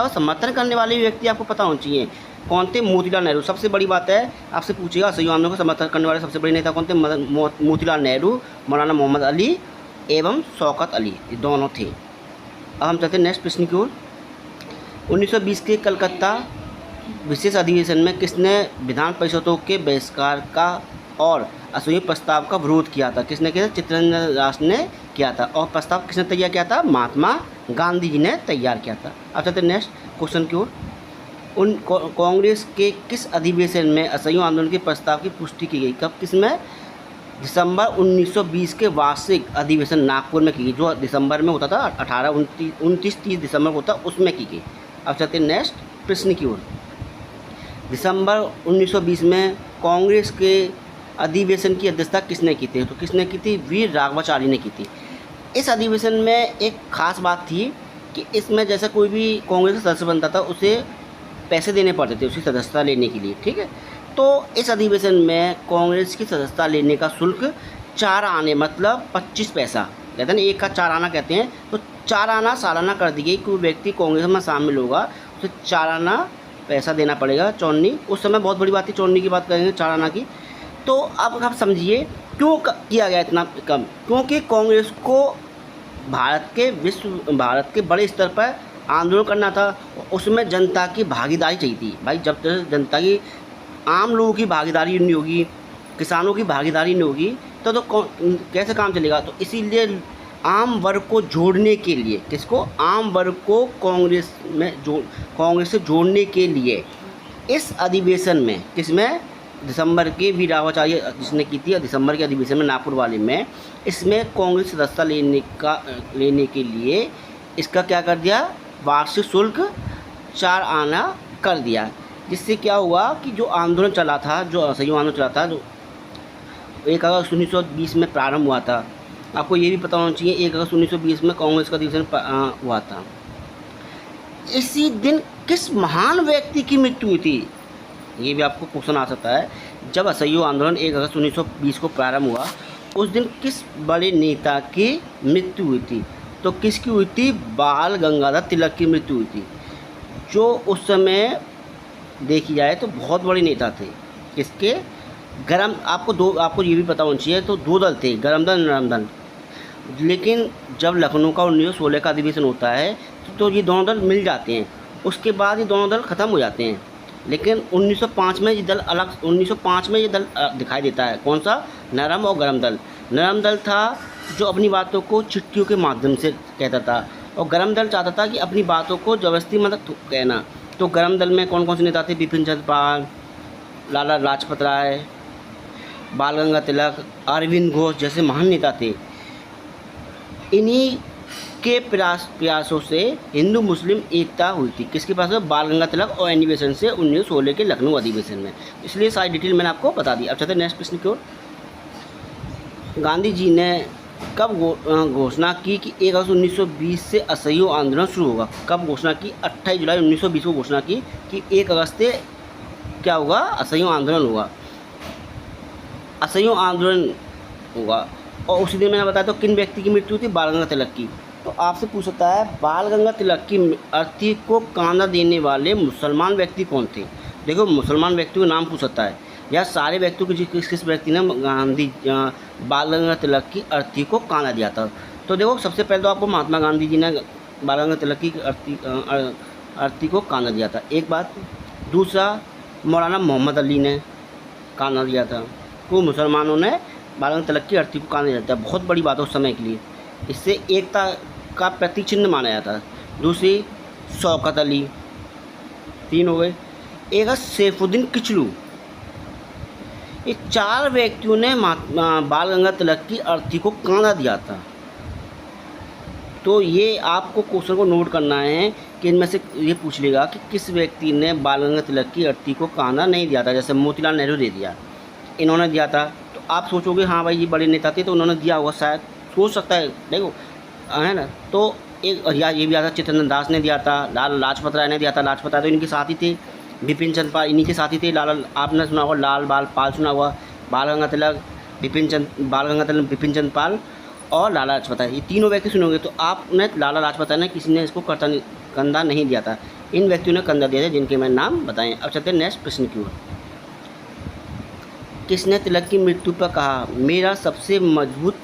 का समर्थन करने वाले व्यक्ति आपको पता होना चाहिए कौन थे? मोतीलाल नेहरू। सबसे बड़ी बात है, आपसे पूछेगा असहयोग आंदोलन का समर्थन करने वाले सबसे बड़े नेता कौन थे? मोतीलाल नेहरू, मौलाना मोहम्मद अली एवं शौकत अली, ये दोनों थे। अब हम चलते हैं नेक्स्ट प्रश्न की ओर। 1920 के कलकत्ता विशेष अधिवेशन में किसने विधान परिषदों के बहिष्कार का और असहयोग प्रस्ताव का विरोध किया था? किसने किया था? चित्तरंजन दास ने किया था। और प्रस्ताव किसने तैयार किया था? महात्मा गांधी जी ने तैयार किया था। अब चलते हैं नेक्स्ट क्वेश्चन की ओर। कांग्रेस के किस अधिवेशन में असहयोग आंदोलन के प्रस्ताव की पुष्टि की गई? कब? किसमें? दिसंबर 1920 के वार्षिक अधिवेशन नागपुर में की गई, जो दिसंबर में होता था, 29-30 दिसंबर को होता, उसमें की गई। अब चलते हैं नेक्स्ट प्रश्न की ओर। दिसंबर 1920 में कांग्रेस के अधिवेशन की अध्यक्षता किसने की थी? तो किसने की थी? वीर राघवाचारी ने की थी। इस अधिवेशन में एक खास बात थी कि इसमें जैसे कोई भी कांग्रेस का सदस्य बनता था उसे पैसे देने पड़ते थे उसकी सदस्यता लेने के लिए, ठीक है। तो इस अधिवेशन में कांग्रेस की सदस्यता लेने का शुल्क 4 आने मतलब 25 पैसा, कहते हैं ना, 1 का 4 आना कहते हैं, तो 4 आना सालाना कर दी गई। कोई व्यक्ति कांग्रेस में शामिल होगा उसे 4 आना पैसा देना पड़ेगा। चौन्नी उस समय बहुत बड़ी बात थी, चौन्नी की बात करेंगे 4 आना की। तो अब आप समझिए क्यों किया गया इतना कम, क्योंकि कांग्रेस को भारत के बड़े स्तर पर आंदोलन करना था। उसमें जनता की भागीदारी चाहिए थी भाई। जब तक जनता की, आम लोगों की भागीदारी नहीं होगी, किसानों की भागीदारी नहीं होगी तो कैसे काम चलेगा। तो इसीलिए आम वर्ग को जोड़ने के लिए, किसको, आम वर्ग को कांग्रेस से जोड़ने के लिए इस अधिवेशन में, किसमें, दिसंबर के वीरावाचार्य जिसने की थी दिसंबर के अधिवेशन में नागपुर वाले में, इसमें कांग्रेस सदस्यता लेने के लिए इसका क्या कर दिया, वार्षिक शुल्क 4 आना कर दिया। जिससे क्या हुआ कि जो आंदोलन चला था, जो असहयोग आंदोलन चला था, जो 1 अगस्त 1920 में प्रारंभ हुआ था। आपको ये भी पता होना चाहिए 1 अगस्त 1920 में कांग्रेस का अधिवेशन हुआ था। इसी दिन किस महान व्यक्ति की मृत्यु हुई थी, ये भी आपको क्वेश्चन आ सकता है। जब असहयोग आंदोलन 1 अगस्त 1920 को प्रारंभ हुआ, उस दिन किस बड़े नेता की मृत्यु हुई थी, तो किसकी हुई थी, बाल गंगाधर तिलक की मृत्यु हुई थी, जो उस समय देखी जाए तो बहुत बड़े नेता थे। किसके, आपको ये भी पता होना चाहिए, तो 2 दल थे, गरम दल, नरम दल। लेकिन जब लखनऊ का 1916 का अधिवेशन होता है तो ये दोनों दल मिल जाते हैं, उसके बाद ये दोनों दल ख़त्म हो जाते हैं। लेकिन 1905 में ये दल अलग, 1905 में ये दल दिखाई देता है। कौन सा, नरम और गरम दल। नरम दल था जो अपनी बातों को चिट्ठियों के माध्यम से कहता था, और गरम दल चाहता था कि अपनी बातों को ज़बरदस्ती मतलब कहना। तो गरम दल में कौन कौन से नेता थे, बिपिन चंद्र पाल, लाला लाजपत राय, बाल गंगाधर तिलक, अरविंद घोष जैसे महान नेता थे। इन्हीं के प्रयासों से हिंदू मुस्लिम एकता हुई थी। किसके पास में, बाल गंगाधर तिलक और अधिवेशन से 1916 के लखनऊ अधिवेशन में। इसलिए सारी डिटेल मैंने आपको बता दी। अब चलते हैं नेक्स्ट प्रश्न की ओर। गांधी जी ने कब घोषणा की कि 1 अगस्त 1920 से असहयोग आंदोलन शुरू होगा। कब घोषणा की, 28 जुलाई 1920 को घोषणा की कि 1 अगस्त से क्या होगा, असहयोग आंदोलन होगा, असहयोग आंदोलन होगा। और उसी दिन मैंने बताया तो किन व्यक्ति की मृत्यु थी, बाल गंगाधर तिलक की। तो आपसे पूछ सकता है, बाल गंगाधर तिलक की अर्थी को कांधा देने वाले मुसलमान व्यक्ति कौन थे। देखो, मुसलमान व्यक्ति का नाम पूछ सकता है, या सारे व्यक्तियों को किस व्यक्ति ने बाल गंगाधर तिलक की अर्थी को कांधा दिया था। तो देखो, सबसे पहले तो आपको महात्मा गांधी जी ने बाल गंगाधर तिलक की अर्थी को कांधा दिया था, एक बात। दूसरा, मौलाना मोहम्मद अली ने कांधा दिया था। तो मुसलमानों ने बाल गंगाधर तिलक की अर्थी को कांधा दिया था। बहुत बड़ी बात है उस समय के लिए, इससे एकता का प्रतीक चिन्ह माना जाता है। दूसरी, शौकत अली, 3 हो गए। एक है सैफुद्दीन किचलू। ये 4 व्यक्तियों ने बाल गंगाधर तिलक की अर्थी को कांधा दिया था। तो ये आपको क्वेश्चन को नोट करना है कि इनमें से ये पूछ लेगा कि किस व्यक्ति ने बाल गंगाधर तिलक की अर्थी को कांधा नहीं दिया था। जैसे मोतीलाल नेहरू दे दिया, इन्होंने दिया था। तो आप सोचोगे हाँ भाई ये बड़े नेता थे तो उन्होंने दिया होगा, शायद सोच सकता है, देखो है ना। तो एक या ये भी आता, चित्तरंजन दास ने दिया था, लाला लाजपत राय ने दिया था। लाजपत राय तो इनके साथ ही थे, बिपिन चंद्र पाल इन्हीं के साथ ही थे। आपने सुना होगा लाल बाल पाल, सुना हुआ, बाल गंगाधर तिलक, बाल गंगाधर तिलक, बिपिन चंद्र पाल और लाला लाजपत राय, ये तीनों व्यक्ति सुनोगे। तो आपने लाला लाजपत राय ने, किसी ने इसको कंधा नहीं दिया था। इन व्यक्तियों ने कंधा दिया था जिनके मैं नाम बताएं। अब चलते हैं नेक्स्ट प्रश्न की ओर। किसने तिलक की मृत्यु पर कहा, मेरा सबसे मजबूत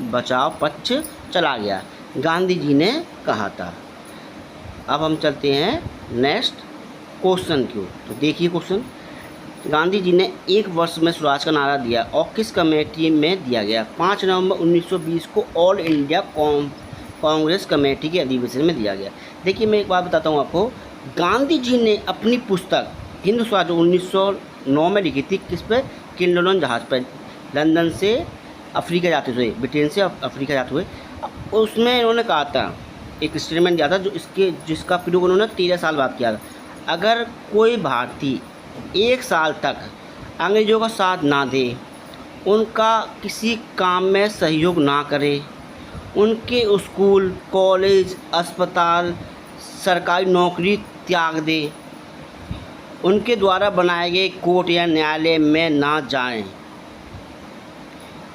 बचाव पक्ष चला गया। गांधी जी ने कहा था। अब हम चलते हैं नेक्स्ट क्वेश्चन की ओर। तो देखिए क्वेश्चन, गांधी जी ने 1 वर्ष में स्वराज का नारा दिया और किस कमेटी में दिया गया। 5 नवंबर 1920 को ऑल इंडिया कांग्रेस कमेटी के अधिवेशन में दिया गया। देखिए, मैं एक बात बताता हूँ आपको, गांधी जी ने अपनी पुस्तक हिंदू स्वराज 1909 में लिखी थी, किस पे, किंडोलन जहाज़ पर, लंदन से अफ्रीका जाते हुए, ब्रिटेन से अफ्रीका जाते हुए। उसमें इन्होंने कहा था, एक स्टेटमेंट दिया था जिसका प्रयोग उन्होंने 13 साल बाद किया था। अगर कोई भारतीय 1 साल तक अंग्रेज़ों का साथ ना दे, उनका किसी काम में सहयोग ना करे, उनके स्कूल, कॉलेज, अस्पताल, सरकारी नौकरी त्याग दे, उनके द्वारा बनाए गए कोर्ट या न्यायालय में ना जाएं,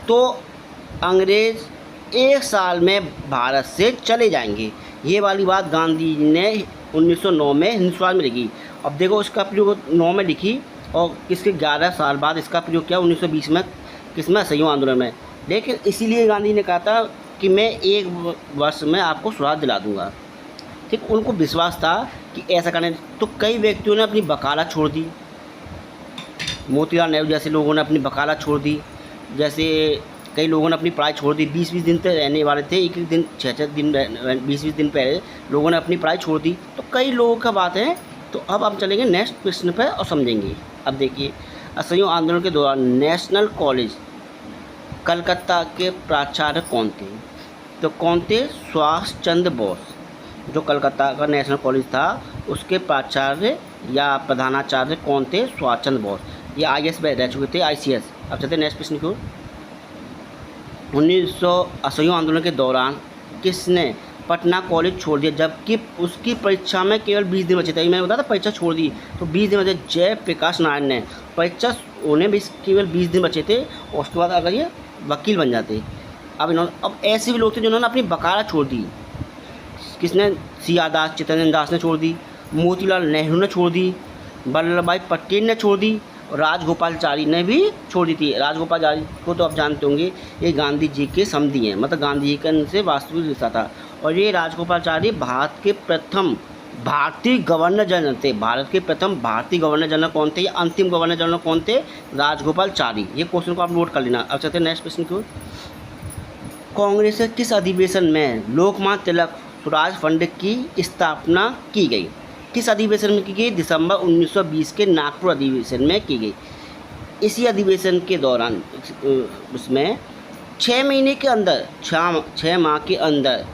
तो अंग्रेज़ 1 साल में भारत से चले जाएंगे। ये वाली बात गांधी जी ने 1909 में हिंदू स्वराज में लिखी। अब देखो इसका प्रयोग 9 में लिखी और इसके 11 साल बाद इसका प्रयोग किया 1920 में, किसमें, असहयोग आंदोलन में। लेकिन इसीलिए गांधी ने कहा था कि मैं 1 वर्ष में आपको स्वराज दिला दूंगा। ठीक, उनको विश्वास था कि ऐसा करने, तो कई व्यक्तियों ने अपनी वकालत छोड़ दी। मोतीलाल नेहरू जैसे लोगों ने अपनी वकालत छोड़ दी, जैसे कई लोगों ने अपनी पढ़ाई छोड़ दी। 20-20 दिन तक रहने वाले थे, एक दिन 6-6 दिन, 20-20 दिन पहले लोगों ने अपनी पढ़ाई छोड़ दी। तो कई लोगों का बात है। तो अब हम चलेंगे नेक्स्ट प्रश्न पर और समझेंगे। अब देखिए, असहयोग आंदोलन के दौरान नेशनल कॉलेज कलकत्ता के प्राचार्य कौन थे? तो कौन थे? सुभाष चंद्र बोस। जो कलकत्ता का नेशनल कॉलेज था उसके प्राचार्य या प्रधानाचार्य कौन थे? सुभाष चंद्र बोस। ये IAS में रह चुके थे, ICS। अब चलते नेक्स्ट प्रश्न की ओर। 1900 असहयोग आंदोलन के दौरान किसने पटना कॉलेज छोड़ दिया, जबकि उसकी परीक्षा में केवल 20 दिन बचे थे? मैंने बताया था परीक्षा छोड़ दी, तो 20 दिन बचे। जयप्रकाश नारायण ने परीक्षा, उन्हें भी केवल 20 दिन बचे थे और उसके बाद अगर ये वकील बन जाते। अब ऐसे भी लोग थे जिन्होंने अपनी वकालत छोड़ दी। किसने? CR दास, चित्तरंजन दास ने छोड़ दी, मोतीलाल नेहरू ने छोड़ दी, वल्लभ भाई पटेल ने छोड़ दी और राजगोपालाचारी ने भी छोड़ दी थी। राजगोपालाचारी को तो आप जानते होंगे, ये गांधी जी के समधी हैं, मतलब गांधी जी का इनसे वास्तविक रिश्ता था। और ये राजगोपालाचारी भारत के प्रथम भारतीय गवर्नर जनरल थे। भारत के प्रथम भारतीय गवर्नर जनरल कौन थे? या अंतिम गवर्नर जनरल कौन थे? राजगोपालाचारी। ये क्वेश्चन को आप नोट कर लेना। अब चलते हैं नेक्स्ट क्वेश्चन की ओर। कांग्रेस के किस अधिवेशन में लोकमान्य तिलक स्वराज फंड की स्थापना की गई? किस अधिवेशन में की गई? दिसंबर 1920 के नागपुर अधिवेशन में की गई। इसी अधिवेशन के दौरान उसमें 6 महीने के अंदर, 6 माह के अंदर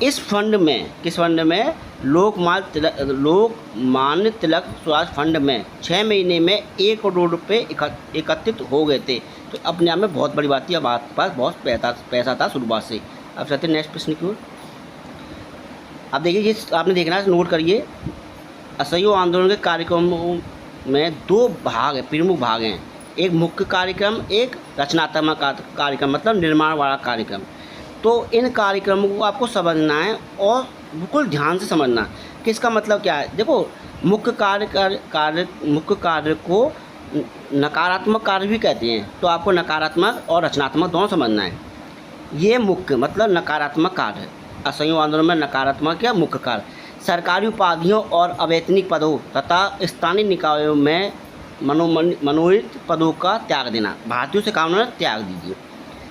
इस फंड में, किस फंड में? लोकमान्य तिलक स्वराज फंड में 6 महीने में 1 करोड़ रुपये एकत्रित हो गए थे। तो अपने आप में बहुत बड़ी बात थी। अब आपके पास बहुत पैसा था शुरुआत से। अब चलते हैं नेक्स्ट प्रश्न की ओर। अब देखिए, ये आपने देखना है, नोट करिए। असहयोग आंदोलन के कार्यक्रमों में 2 भाग है, प्रमुख भाग हैं। एक मुख्य कार्यक्रम, एक रचनात्मक कार्यक्रम, मतलब निर्माण वाला कार्यक्रम। तो इन कार्यक्रमों को आपको समझना है और बिल्कुल ध्यान से समझना कि इसका मतलब क्या है। देखो, मुख्य कार्य को नकारात्मक कार्य भी कहते हैं, तो आपको नकारात्मक और रचनात्मक दोनों समझना है। ये मुख्य मतलब नकारात्मक कार्य, असहयोग आंदोलन में नकारात्मक या मुख्य कार्य, सरकारी उपाधियों और अवैतनिक पदों तथा स्थानीय निकायों में मनोनीत पदों का त्याग देना। भारतीयों से काम न त्याग दीजिए।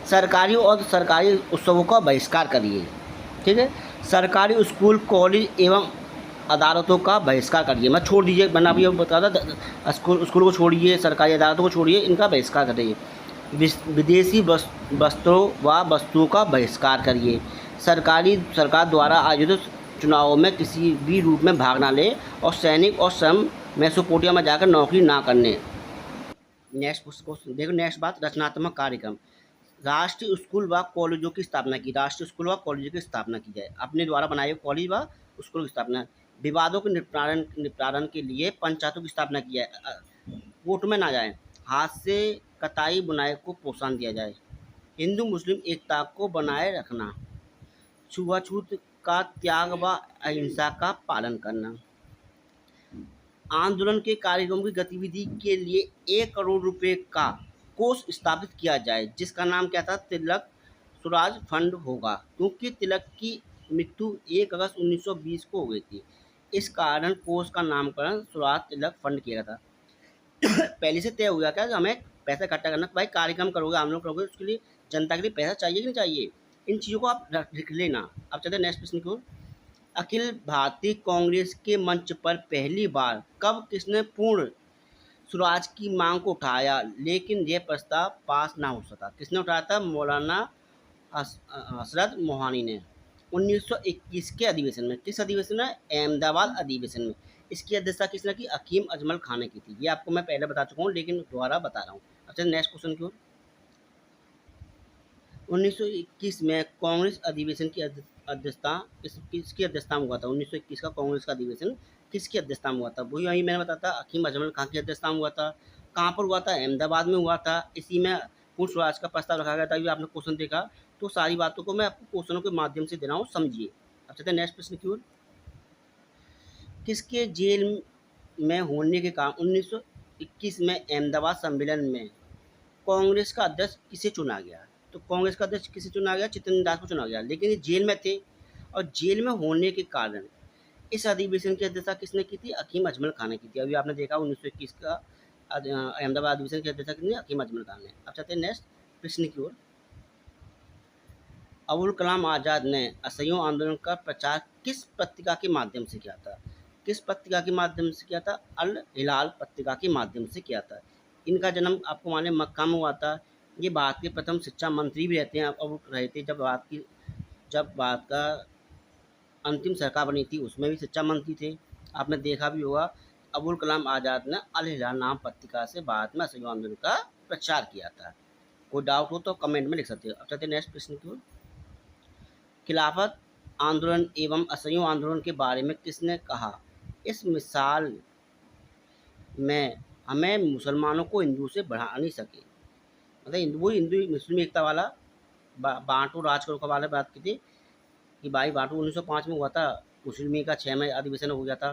सरकारी और सरकारी उत्सवों का बहिष्कार करिए। ठीक है, सरकारी स्कूल, कॉलेज एवं अदालतों का बहिष्कार करिए, मत छोड़ दीजिए। मैंने अभी बता था, स्कूल को छोड़िए, सरकारी अदालतों को छोड़िए, इनका बहिष्कार करिए। विदेशी वस्त्रों व वस्तुओं का बहिष्कार करिए। सरकार द्वारा आयोजित चुनावों में किसी भी रूप में भाग ना ले और सैनिक और श्रम मेसोपोटामिया में जाकर नौकरी ना करने। नेक्स्ट क्वेश्चन देखो, नेक्स्ट बात, रचनात्मक कार्यक्रम। राष्ट्रीय स्कूल व कॉलेजों की स्थापना की। राष्ट्रीय स्कूल व कॉलेजों की स्थापना की जाए, अपने द्वारा बनाए हुए कॉलेज व स्कूल की स्थापना। विवादों के निपटारण के लिए पंचायतों की स्थापना की जाए। कोर्ट में ना जाए। हाथ से कताई बुनाई को प्रोत्साहन दिया जाए। हिंदू मुस्लिम एकता को बनाए रखना। छुआछूत का त्याग व अहिंसा का पालन करना। आंदोलन के कार्यक्रमों की गतिविधि के लिए 1 करोड़ रुपए का कोष स्थापित किया जाए, जिसका नाम क्या था? तिलक स्वराज फंड होगा, क्योंकि तिलक की मृत्यु 1 अगस्त 1920 को हो गई थी। इस कारण कोष का नामकरण स्वराज तिलक फंड किया गया था। पहले से तय हो गया था कि हमें पैसा इकट्ठा करना। भाई कार्यक्रम करोगे, आंदोलन करोगे, उसके लिए जनता के लिए पैसा चाहिए कि नहीं चाहिए, इन चीज़ों को आप लिख लेना। अब चलते हैं नेक्स्ट प्रश्न की ओर। अखिल भारतीय कांग्रेस के मंच पर पहली बार कब किसने पूर्ण स्वराज की मांग को उठाया, लेकिन यह प्रस्ताव पास ना हो सका? किसने उठाया था? मौलाना हसरत मोहानी ने 1921 के अधिवेशन में। किस अधिवेशन में? अहमदाबाद अधिवेशन में। इसकी अध्यक्षता किसने की? हकीम अजमल खान ने की थी। ये आपको मैं पहले बता चुका हूँ, लेकिन दोबारा बता रहा हूँ। अच्छा, नेक्स्ट क्वेश्चन की ओर। 1921 में कांग्रेस अधिवेशन की अध्यक्षता किसकी अध्यक्षता में हुआ था? 1921 का कांग्रेस का अधिवेशन किसकी अध्यक्षता में हुआ था? वही मैंने बताया था, हकीम अजमल खान की अध्यक्षता में हुआ था। कहाँ पर हुआ था? अहमदाबाद में हुआ था। इसी में पूर्ण स्वराज का प्रस्ताव रखा गया था। अभी आपने क्वेश्चन देखा, तो सारी बातों को मैं आपको क्वेश्चनों के माध्यम से दे रहा हूँ, समझिए। अब चलते हैं नेक्स्ट प्रश्न की ओर। किसके जेल में होने के कारण 1921 में अहमदाबाद सम्मेलन में कांग्रेस का अध्यक्ष किसे चुना गया? तो कांग्रेस का अध्यक्ष किसे चुना गया? चित्तरंजन दास को चुना गया, लेकिन ये जेल में थे और जेल में होने के कारण इस अधिवेशन की अध्यक्षता किसने की थी? हकीम अजमल खान ने की थी। अभी आपने देखा 1921 का अहमदाबाद अधिवेशन की अध्यक्षता किसने? हकीम अजमल खान ने। अब चलते हैं नेक्स्ट प्रश्न की ओर। अबुल कलाम आज़ाद ने असहयोग आंदोलन का प्रचार किस पत्रिका के माध्यम से किया था? किस पत्रिका के माध्यम से किया था? अल हिलाल पत्रिका के माध्यम से किया था। इनका जन्म आपको मालूम है मक्का में हुआ था। ये भारत के प्रथम शिक्षा मंत्री भी रहते हैं, अब रहे थे जब भारत का अंतिम सरकार बनी थी, उसमें भी शिक्षा मंत्री थे। आपने देखा भी होगा अबुल कलाम आज़ाद ने अल हिलाल नाम पत्रिका से भारत में असहयोग आंदोलन का प्रचार किया था। कोई डाउट हो तो कमेंट में लिख सकते हो। अब चलते हैं नेक्स्ट प्रश्न की ओर। खिलाफत आंदोलन एवं असहयोग आंदोलन के बारे में किसने कहा? इस मिसाल में हमें मुसलमानों को हिंदू से बढ़ा नहीं सके, मतलब वो हिंदू मुस्लिम एकता वाला बांटो राज करो का वाला बात की थी कि भाई बांटो 1905 में हुआ था, मुस्लिम लीग का 6 में अधिवेशन हो गया था।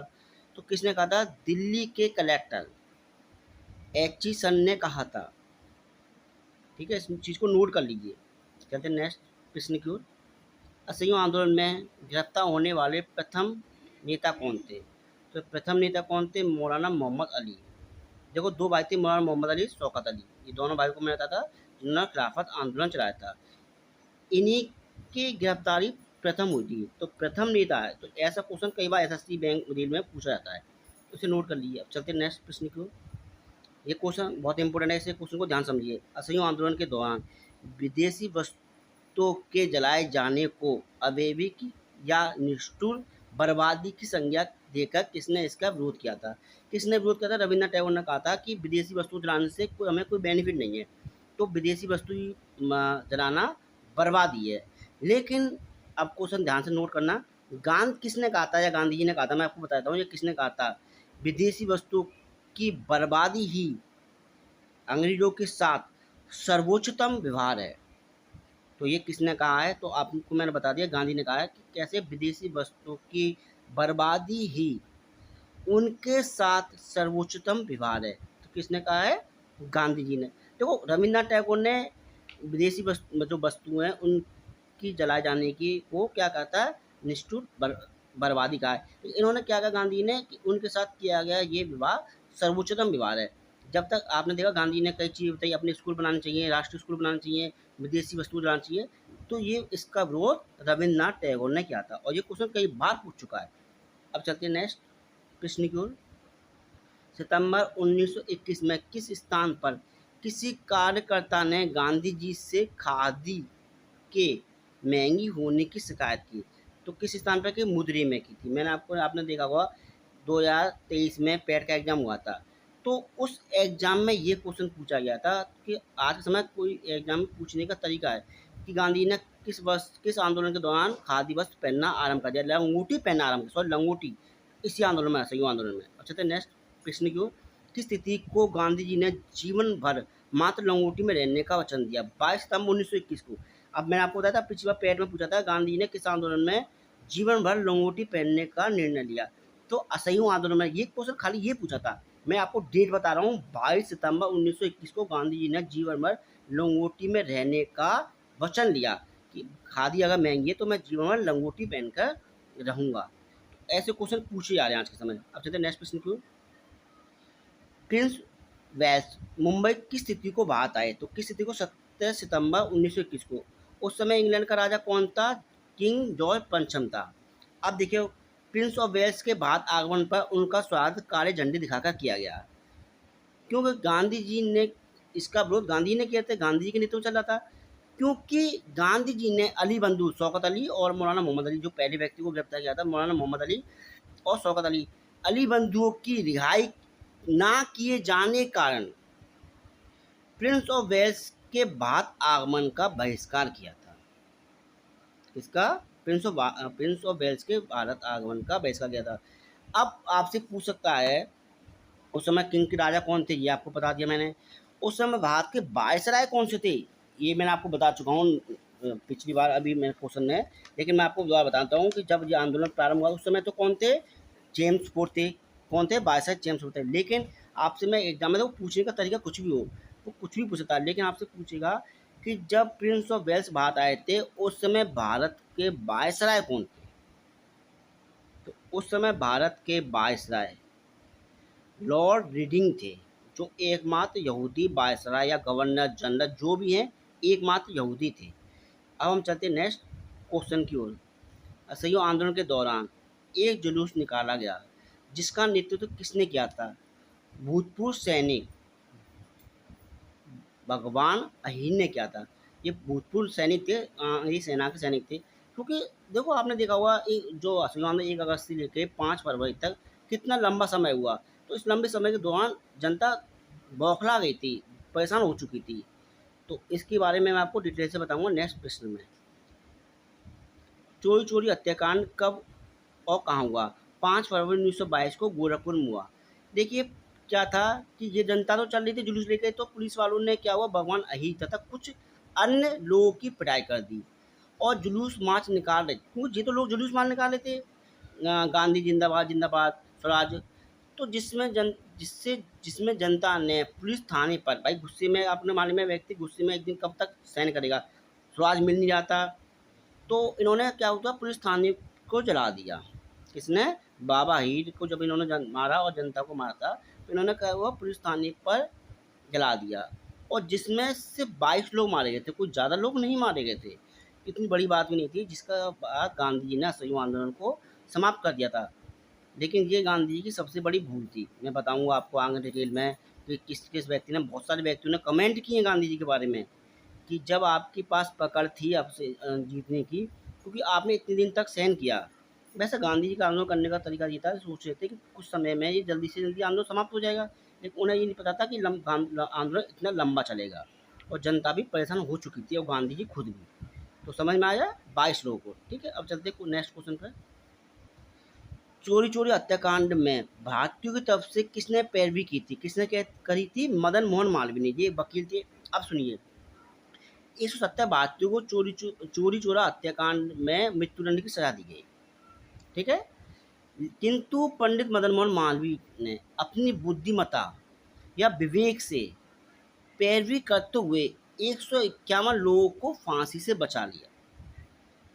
तो किसने कहा था? दिल्ली के कलेक्टर एचिसन ने कहा था। ठीक है, इस चीज़ को नोट कर लीजिए। चलते हैं नेक्स्ट प्रश्न की ओर। असहयोग आंदोलन में गिरफ्तार होने वाले प्रथम नेता कौन थे? तो प्रथम नेता कौन थे? मौलाना मोहम्मद अली। देखो दो भाई थे, मौलाना मोहम्मद अली, शौकत अली। ये दोनों भाई को मैंने बताया था जिन्होंने खिलाफत आंदोलन चलाया था। इन्हीं की गिरफ्तारी प्रथम हुई थी। तो प्रथम नेता है, तो ऐसा क्वेश्चन कई बार एसएससी बैंक रील में पूछा जाता है, उसे नोट कर लीजिए। अब चलते हैं नेक्स्ट प्रश्न की ओर। ये क्वेश्चन बहुत इंपॉर्टेंट है, इसे क्वेश्चन को ध्यान समझिए। असहयोग आंदोलन के दौरान विदेशी वस्तुओं के जलाए जाने को अवैविक या निष्ठुर बर्बादी की संज्ञा देकर किसने इसका विरोध किया था? किसने विरोध किया था? रविन्द्रनाथ टैगोर ने कहा था कि विदेशी वस्तु जलाने से हमें कोई बेनिफिट नहीं है, तो विदेशी वस्तु जलाना बर्बादी है। लेकिन अब क्वेश्चन ध्यान से नोट करना, किसने कहा था या गांधी जी ने कहा था? मैं आपको बताता हूँ ये किसने कहा था। विदेशी वस्तु की बर्बादी ही अंग्रेजों के साथ सर्वोच्चतम व्यवहार है। तो ये किसने कहा है? तो आपको मैंने बता दिया, गांधी ने कहा है कि कैसे विदेशी वस्तुओं की बर्बादी ही उनके साथ सर्वोच्चतम व्यवहार है। तो किसने कहा है? गांधी जी ने। देखो रविन्द्रनाथ टैगोर ने विदेशी जो वस्तुएं हैं उनकी जलाए जाने की वो क्या कहता है? निष्ठुर बर्बादी का है। इन्होंने क्या कहा गांधी जी ने कि उनके साथ किया गया ये विवाह सर्वोच्चतम विवाह है। जब तक आपने देखा गांधी जी ने कई चीज़ बताई, अपने स्कूल बनाने चाहिए, राष्ट्रीय स्कूल बनाने चाहिए, विदेशी वस्तु जलाना चाहिए, तो ये इसका विरोध रविन्द्रनाथ टैगोर ने किया था और ये क्वेश्चन कई बार पूछ चुका है। अब चलते हैं नेक्स्ट प्रश्न की ओर। सितंबर 1921 में किस स्थान पर किसी कार्यकर्ता ने गांधी जी से खादी के महंगी होने की शिकायत की? तो किस स्थान पर की? मुदरी में की थी। आपने देखा होगा 2023 में पेट का एग्जाम हुआ था, तो उस एग्जाम में ये क्वेश्चन पूछा गया था कि आज के समय कोई एग्जाम में पूछने का तरीका है कि गांधी ने किस आंदोलन के दौरान खादी वस्त्र पहनना आरंभ कर दिया, लंगोटी पहनना आरंभ किया, लंगोटी इसी आंदोलन में, असहयोग आंदोलन में। अच्छा तो नेक्स्ट प्रश्न की ओर। किस स्थिति को गांधी जी ने जीवन भर मात्र लंगोटी में रहने का वचन दिया? 22 सितंबर 1921 को। अब मैंने आपको बताया था पिछली बार पेट में पूछा था, गांधी जी ने किस आंदोलन में जीवन भर लंगोटी पहनने का निर्णय लिया? तो असहयोग आंदोलन में। ये क्वेश्चन खाली ये पूछा था, मैं आपको डेट बता रहा हूँ, 22 सितंबर 1921 को गांधी जी ने जीवन भर लंगोटी में रहने का वचन लिया कि खादी अगर महंगी है तो मैं जीवन भर लंगोटी पहनकर रहूंगा। ऐसे क्वेश्चन पूछे जा रहे हैं आज के समय। अब चलते हैं नेक्स्ट प्रश्न की। प्रिंस वेल्स मुंबई की स्थिति को बात आए तो किस स्थिति को? 17 सितंबर 1921 को। उस समय इंग्लैंड का राजा कौन था? किंग जॉर्ज पंचम था। अब देखिए प्रिंस ऑफ वेल्स के बाद आगमन पर उनका स्वागत काले झंडे दिखाकर किया गया, क्योंकि गांधी जी ने इसका विरोध गांधी ने किया था, गांधी जी के नेतृत्व चल रहा था। क्योंकि गांधी जी ने अली बंधु शौकत अली और मौलाना मोहम्मद अली, जो पहले व्यक्ति को गिरफ्तार किया था, मौलाना मोहम्मद अली और शौकत अली, अली बंधुओं की रिहाई ना किए जाने कारण प्रिंस ऑफ वेल्स के बाद आगमन का बहिष्कार किया था। इसका प्रिंस ऑफ वेल्स के भारत आगमन का बहिष्कार किया था। अब आपसे पूछ सकता है उस समय किंग के राजा कौन थे? ये आपको बता दिया मैंने। उस समय भारत के वायसराय कौन से थे? ये मैंने आपको बता चुका हूँ पिछली बार, अभी मेरे क्वेश्चन है, लेकिन मैं आपको दोबारा बताता हूँ कि जब ये आंदोलन प्रारंभ हुआ उस समय तो कौन थे? जेम्स फोर्ड थे, कौन थे? वायसराय चेम्स होते हैं। लेकिन आपसे मैं एग्जाम में तो पूछने का तरीका कुछ भी हो, वो कुछ भी पूछ सकता है, लेकिन आपसे पूछेगा कि जब प्रिंस ऑफ वेल्स भारत आए थे उस समय भारत के वायसराय कौन थे? तो उस समय भारत के वायसराय लॉर्ड रीडिंग थे, जो एकमात्र यहूदी वायसराय या गवर्नर जनरल जो भी हैं, एकमात्र यहूदी थे। अब हम चलते हैं नेक्स्ट क्वेश्चन की ओर। असहयोग आंदोलन के दौरान एक जुलूस निकाला गया, जिसका नेतृत्व किसने किया था? भूतपूर्व सैनिक भगवान अहीर ने किया था। ये भूतपूर्व सैनिक थे, ये सेना के सैनिक थे। क्योंकि देखो आपने देखा होगा जो असहयोग आंदोलन 1 अगस्त से लेकर 5 फरवरी तक कितना लंबा समय हुआ, तो इस लंबे समय के दौरान जनता बौखला गई थी, परेशान हो चुकी थी। तो इसके बारे में मैं आपको डिटेल से बताऊंगा नेक्स्ट प्रश्न में। चोरी चोरी हत्याकांड कब और कहाँ हुआ? 5 फरवरी 1922 को गोरखपुर में हुआ। देखिए क्या था कि ये जनता तो चल रही थी जुलूस लेके, तो पुलिस वालों ने क्या हुआ, भगवान अहीर तथा कुछ अन्य लोगों की पिटाई कर दी और जुलूस मार्च निकाल रहे थे। क्योंकि ये तो लोग जुलूस मार्च निकाल रहे थे, गांधी जिंदाबाद जिंदाबाद स्वराज। तो जिसमें जनता ने पुलिस थाने पर, भाई गुस्से में, अपने मालूम में व्यक्ति गुस्से में एक दिन कब तक सहन करेगा, स्वराज मिल नहीं जाता, तो इन्होंने क्या हुआ, पुलिस थाने को जला दिया। किसने? बाबा हीर को जब इन्होंने मारा और जनता को मारा था, तो इन्होंने क्या हुआ, पुलिस थाने पर जला दिया। और जिसमें से 22 लोग मारे गए थे, कुछ ज़्यादा लोग नहीं मारे गए थे, इतनी बड़ी बात भी नहीं थी। जिसका बाद गांधी जी ने असहयोग आंदोलन को समाप्त कर दिया था। लेकिन ये गांधी जी की सबसे बड़ी भूल थी। मैं बताऊंगा आपको आगे डिटेल में कि किस किस व्यक्ति ने, बहुत सारे व्यक्तियों ने कमेंट किए हैं गांधी जी के बारे में कि जब आपके पास पकड़ थी आपसे जीतने की, क्योंकि आपने इतने दिन तक सहन किया। वैसे गांधी जी का आंदोलन करने का तरीका ये था, सोच रहे थे कि कुछ समय में ये जल्दी से जल्दी आंदोलन समाप्त हो जाएगा, लेकिन उन्हें ये नहीं पता था कि आंदोलन इतना लंबा चलेगा और जनता भी परेशान हो चुकी थी और गांधी जी खुद भी। तो समझ में आया 22 लोगों को। ठीक है, अब चलते नेक्स्ट क्वेश्चन पर। चोरी चोरी हत्याकांड में भारतीयों की तरफ से किसने पैरवी की थी? किसने करी थी? मदन मोहन मालवीय ने, ये वकील थे। अब सुनिए, 170 भारतीयों को चोरी चोरा हत्याकांड में मृत्युदंड की सजा दी गई। ठीक है, किंतु पंडित मदन मोहन मालवीय ने अपनी बुद्धिमत्ता या विवेक से पैरवी करते हुए 151 लोगों को फांसी से बचा लिया।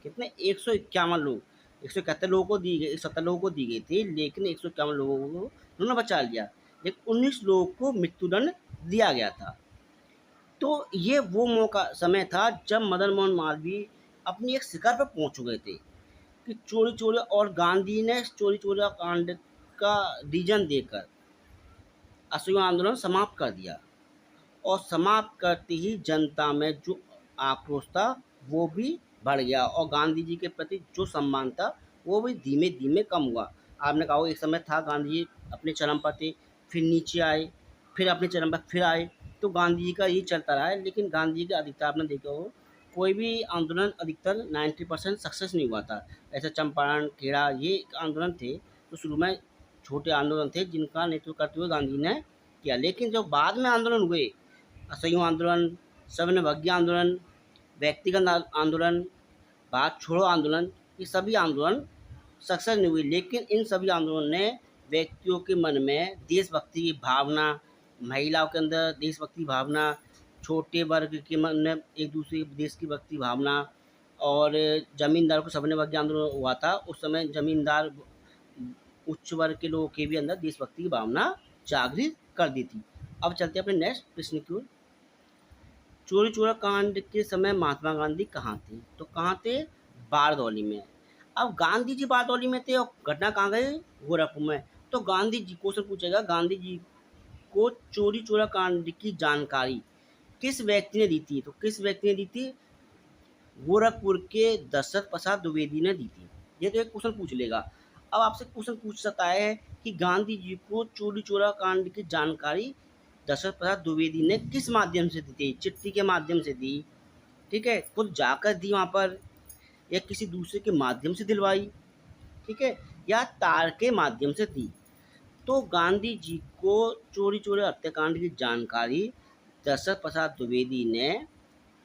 कितने? 151 लोग। 171 लोगों को दी गई, 170 लोगों को दी गई थी, लेकिन 151 लोगों को उन्होंने बचा लिया, लेकिन 19 लोगों को मृत्युदंड दिया गया था। तो ये वो मौका समय था जब मदन मोहन मालवीय अपनी एक शिखर पर पहुंच चुके थे कि चोरी चोरी, और गांधी ने चोरी चोरी कांड का रीजन देकर असहयोग आंदोलन समाप्त कर दिया। और समाप्त करते ही जनता में जो आक्रोश था वो भी बढ़ गया और गांधी जी के प्रति जो सम्मान था वो भी धीमे धीमे कम हुआ। आपने कहा एक समय था गांधी जी अपने चरम पर थे, फिर नीचे आए, फिर अपने चरम पर फिर आए, तो गांधी जी का ये चलता रहा है। लेकिन गांधी जी का अधिकतर आपने देखा हो, कोई भी आंदोलन अधिकतर 90% सक्सेस नहीं हुआ था। ऐसे चंपारण, खेड़ा, ये आंदोलन थे तो शुरू में छोटे आंदोलन थे जिनका नेतृत्व करते हुए गांधी ने किया। लेकिन जो बाद में आंदोलन हुए, असहयोग आंदोलन, सवर्णभाग्य आंदोलन, व्यक्तिगत आंदोलन, भारत छोड़ो आंदोलन, ये सभी आंदोलन सक्सेस नहीं हुई। लेकिन इन सभी आंदोलन ने व्यक्तियों के मन में देशभक्ति की भावना, महिलाओं के अंदर देशभक्ति भावना, छोटे वर्ग के मन में एक दूसरे देश की भक्ति भावना, और जमींदार को सवर्णभाग्य आंदोलन हुआ था, उस समय जमींदार उच्च वर्ग के लोगों के भी अंदर देशभक्ति की भावना जागृत कर दी थी। अब चलते हैं अपने नेक्स्ट प्रश्न की ओर। चोरी चोरा कांड के समय महात्मा गांधी कहाँ थे? तो कहाँ थे? बारदौली में। अब गांधी जी बारदौली में थे और घटना कहाँ गई? गोरखपुर में। तो गांधी जी, क्वेश्चन पूछेगा, गांधी जी को चोरी चोरा कांड की जानकारी किस व्यक्ति ने दी थी? तो किस व्यक्ति ने दी थी? गोरखपुर के दशरथ प्रसाद द्विवेदी ने दी थी। ये तो एक क्वेश्चन पूछ लेगा। अब आपसे क्वेश्चन पूछ सकता है कि गांधी जी को चोरी चोरा कांड की जानकारी दशरथ प्रसाद द्विवेदी ने किस माध्यम से दी थी? चिट्ठी के माध्यम से दी, ठीक है, खुद जाकर दी वहाँ पर, या किसी दूसरे के माध्यम से दिलवाई, ठीक है, या तार के माध्यम से दी? तो गांधी जी को चोरी चोरी हत्याकांड की जानकारी दशरथ प्रसाद द्विवेदी ने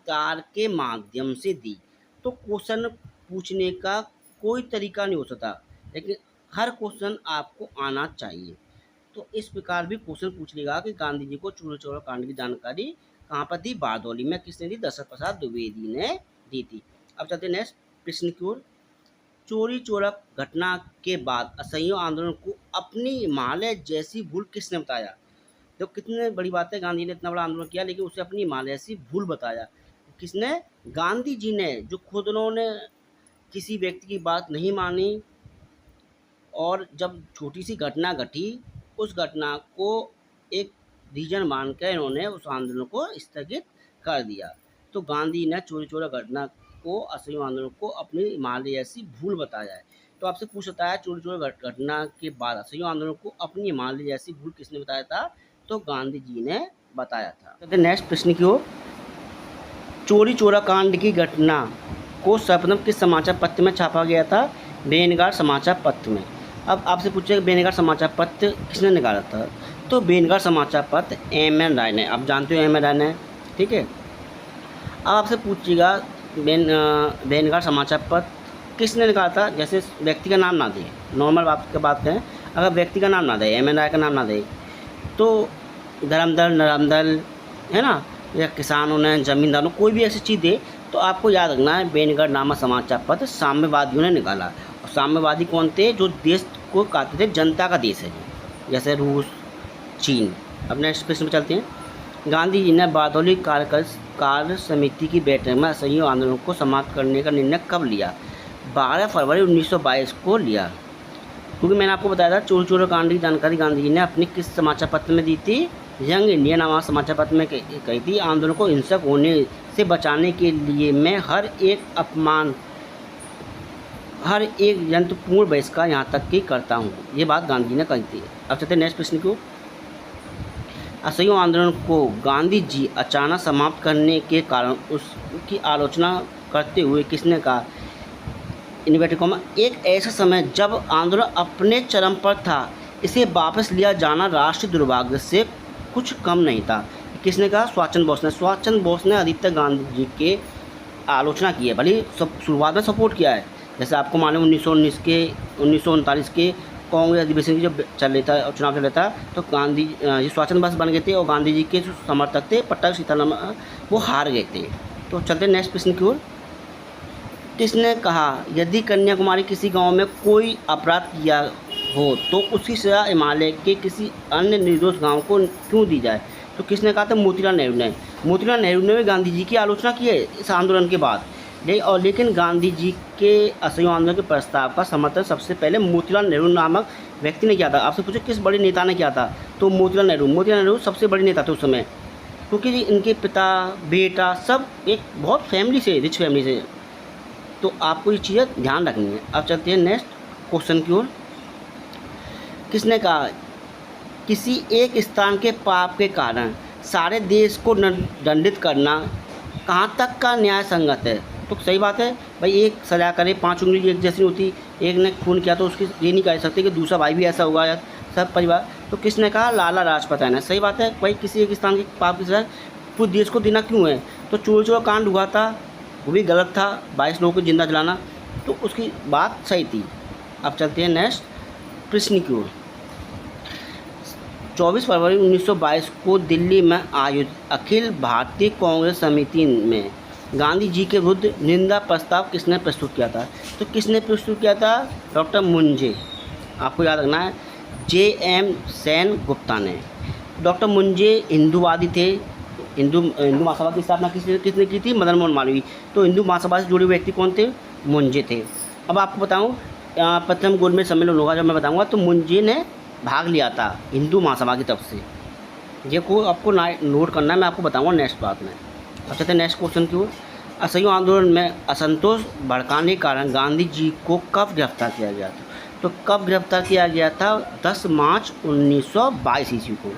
तार के माध्यम से दी। तो क्वेश्चन पूछने का कोई तरीका नहीं हो सकता, लेकिन हर क्वेश्चन आपको आना चाहिए। तो इस प्रकार भी क्वेश्चन पूछ लेगा कि गांधी जी को चूरू चौरा कांड की जानकारी कहाँ पर दी? बारदौली में। किसने दी? दशरथ प्रसाद द्विवेदी ने दी थी। अब चलते नेक्स्ट प्रश्न की ओर। चोरी चौरा घटना के बाद असहयोग आंदोलन को अपनी हिमालय जैसी भूल किसने बताया? तो कितने बड़ी बात है, गांधी ने इतना बड़ा आंदोलन किया लेकिन उसे अपनी हिमालय जैसी भूल बताया। किसने? गांधी जी ने, जो खुद उन्होंने किसी व्यक्ति की बात नहीं मानी और जब छोटी सी घटना घटी उस घटना को एक रीजन मानकर इन्होंने उस आंदोलन को स्थगित कर दिया। तो गांधी ने चोरी चोरा घटना को, असहयोग आंदोलन को अपनी हिमालय जैसी भूल बताया है। तो आपसे पूछ सकता है चोरी चोरा घटना के बाद असहयोग आंदोलन को अपनी हिमालय जैसी भूल किसने बताया था? तो गांधी जी ने बताया था। तो नेक्स्ट प्रश्न की ओर। चोरी चोरा कांड की घटना को सर्वप्रथम किस समाचार पत्र में छापा गया था? बेनगार समाचार पत्र में। अब आपसे पूछेगा बेनगार समाचार पत्र किसने निकाला था? तो बेनगार समाचार पत्र एम.एन. राय ने। आप जानते हो एम.एन. राय ने, ठीक है। अब आपसे पूछिएगा बेनगार समाचार पत्र किसने निकाला था? जैसे व्यक्ति का नाम ना दे, नॉर्मल बात करें, अगर व्यक्ति का नाम ना दे, एम.एन. राय का नाम ना दे, तो धर्मदल, नरमदल, है ना, या किसानों ने, जमींदारों, कोई भी ऐसी चीज़ दे तो आपको याद रखना है बेनगढ़ नामक समाचार पत्र साम्यवादियों ने निकाला। और साम्यवादी कौन थे? जो देश को कहते थे जनता का देश है, जैसे रूस, चीन। अब नेक्स्ट प्रश्न में चलते हैं। गांधी जी ने बारदौली कार्य समिति की बैठक में असहयोग आंदोलन को समाप्त करने का निर्णय कब लिया? 12 फरवरी 1922 को लिया। क्योंकि मैंने आपको बताया था चोरी चोरा कांड की जानकारी गांधी जी ने अपने किस समाचार पत्र में दी थी? यंग इंडिया नामक समाचार पत्र में कही थी, आंदोलन को हिंसक होने से बचाने के लिए मैं हर एक यंत्रपूर्ण बहिष्कार यहाँ तक कि करता हूँ। ये बात गांधी जी ने कही थी। अब चलते नेक्स्ट प्रश्न को। असहयोग आंदोलन को गांधी जी अचानक समाप्त करने के कारण उसकी आलोचना करते हुए किसने कहा? इन्वर्टेड कॉमा, एक ऐसा समय जब आंदोलन अपने चरम पर था, इसे वापस लिया जाना राष्ट्रीय दुर्भाग्य से कुछ कम नहीं था। किसने कहा? सुभाष बोस ने। सुभाष बोस ने अधिकतर गांधी जी के आलोचना की है, भले शुरुआत में सपोर्ट किया है। जैसे आपको मालूम 1939 के कांग्रेस अधिवेशन की जब चल रहा था, चुनाव चल रहा था, तो गांधी जी सुभाष बोस बन गए थे और गांधी जी के जो समर्थक थे पट्टक सीताराम, वो हार गए थे। तो चलते नेक्स्ट प्रश्न की ओर। किसने कहा यदि कन्याकुमारी किसी गांव में कोई अपराध किया हो तो उसकी सजा हिमालय के किसी अन्य निर्दोष गांव को क्यों दी जाए? तो किसने कहा था? मोतीलाल नेहरू ने। मोतीलाल नेहरू ने भी गांधी जी की आलोचना की है इस आंदोलन के बाद। लेकिन गांधी जी के असहयोग आंदोलन के प्रस्ताव का समर्थन सबसे पहले मोतीलाल नेहरू नामक व्यक्ति ने किया था। आपसे पूछे किस बड़े नेता ने किया था? तो मोतीलाल नेहरू सबसे बड़े नेता थे उस समय, क्योंकि इनके पिता, बेटा सब एक बहुत फैमिली से, रिच फैमिली से। तो आपको ये चीज़ें ध्यान रखनी है। अब चलते हैं नेक्स्ट क्वेश्चन की ओर। किसने कहा किसी एक स्थान के पाप के कारण सारे देश को दंडित करना कहाँ तक का न्याय संगत है? तो सही बात है भाई, एक सजा करे, 5 उंगली एक जैसी होती, एक ने खून किया तो उसकी ये नहीं कह सकते कि दूसरा भाई भी ऐसा होगा या सब परिवार। तो किसने कहा? लाला लाजपत राय ने। सही बात है भाई, किसी एक स्थान के पाप की सजा पूरे देश को देना क्यों है? तो चोरी चोरा कांड हुआ था, वो भी गलत था, 22 लोगों को जिंदा जलाना, तो उसकी बात सही थी। अब चलते हैं नेक्स्ट प्रश्न की ओर। 24 फरवरी 1922 को दिल्ली में आयोजित अखिल भारतीय कांग्रेस समिति में गांधी जी के विरुद्ध निंदा प्रस्ताव किसने प्रस्तुत किया था? तो किसने प्रस्तुत किया था? डॉक्टर मुंजे। आपको याद रखना है, J.M. सेन गुप्ता ने। डॉक्टर मुंजे हिंदूवादी थे। हिंदू महासभा की स्थापना किसने की थी? मदन मोहन मालवीय। तो हिंदू महासभा से जुड़े व्यक्ति कौन थे? मुंजे थे। अब आपको बताऊं, प्रथम गोलमेज सम्मेलन होगा जब मैं बताऊंगा, तो मुंजे ने भाग लिया था हिंदू महासभा की तरफ से। ये को आपको नोट करना है, मैं आपको बताऊंगा नेक्स्ट बात में। अब चलते हैं नेक्स्ट क्वेश्चन की ओर। असहयोग आंदोलन में असंतोष भड़काने के कारण गांधी जी को कब गिरफ्तार किया गया था? तो कब गिरफ्तार किया गया था? 10 मार्च 1922 ईस्वी को।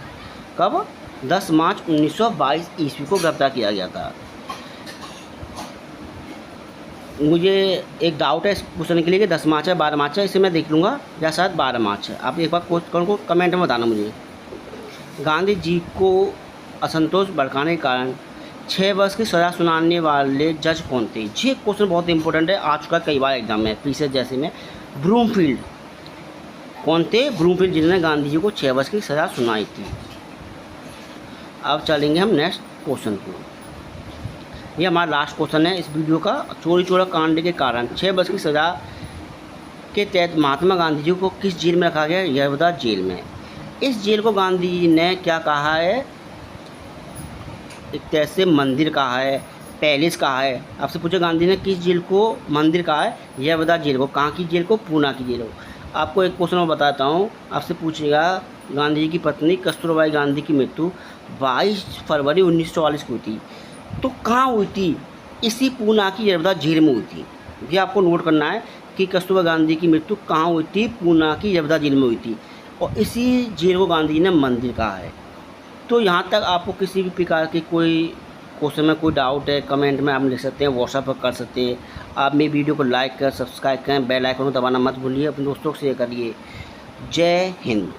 कब? 10 मार्च 1922 ईस्वी को गिरफ्तार किया गया था। मुझे एक डाउट है इस पूछने के लिए कि 10 मार्च है 12 मार्च है, इसे मैं देख लूँगा, या शायद 12 मार्च है। आप एक बार कौन को कमेंट में बताना मुझे। गांधी जी को असंतोष भड़काने के कारण 6 वर्ष की सज़ा सुनाने वाले जज कौन थे? ये क्वेश्चन बहुत इंपॉर्टेंट है, आ चुका कई बार एग्जाम में, पीसीएस जैसे में। ब्रूमफील्ड, कौन थे? ब्रूमफील्ड जिन्होंने गांधी जी को 6 वर्ष की सज़ा सुनाई थी। अब चलेंगे हम नेक्स्ट क्वेश्चन को। ये हमारा लास्ट क्वेश्चन है इस वीडियो का। चोरी चोरा कांड के कारण 6 वर्ष की सज़ा के तहत महात्मा गांधी जी को किस जेल में रखा गया? यरवदा जेल में। इस जेल को गांधी जी ने क्या कहा है? एक तरह से मंदिर कहा है, पैलेस कहा है। आपसे पूछा गांधी ने किस जेल को मंदिर कहा है? यरवदा जेल को। कहाँ की जेल को? पूना की जेल को। आपको एक क्वेश्चन मैं बताता हूँ, आपसे पूछेगा गांधी जी की पत्नी कस्तूरबाई गांधी की मृत्यु 22 फरवरी 1944 को हुई थी, तो कहाँ हुई थी? इसी पूना की यरवदा जेल में हुई थी। ये आपको नोट करना है कि कस्तूरबा गांधी की मृत्यु कहाँ हुई थी? पूना की यरवदा जेल में हुई थी, और इसी जेल को गांधी जी ने मंदिर कहा है। तो यहाँ तक आपको किसी भी प्रकार की कोई क्वेश्चन में कोई डाउट है, कमेंट में आप लिख सकते हैं, व्हाट्सएप पर कर सकते हैं। आप मेरी वीडियो को लाइक कर, सब्सक्राइब करें, बेल आइकन को दबाना मत भूलिए, अपने दोस्तों को शेयर करिए। जय हिंद।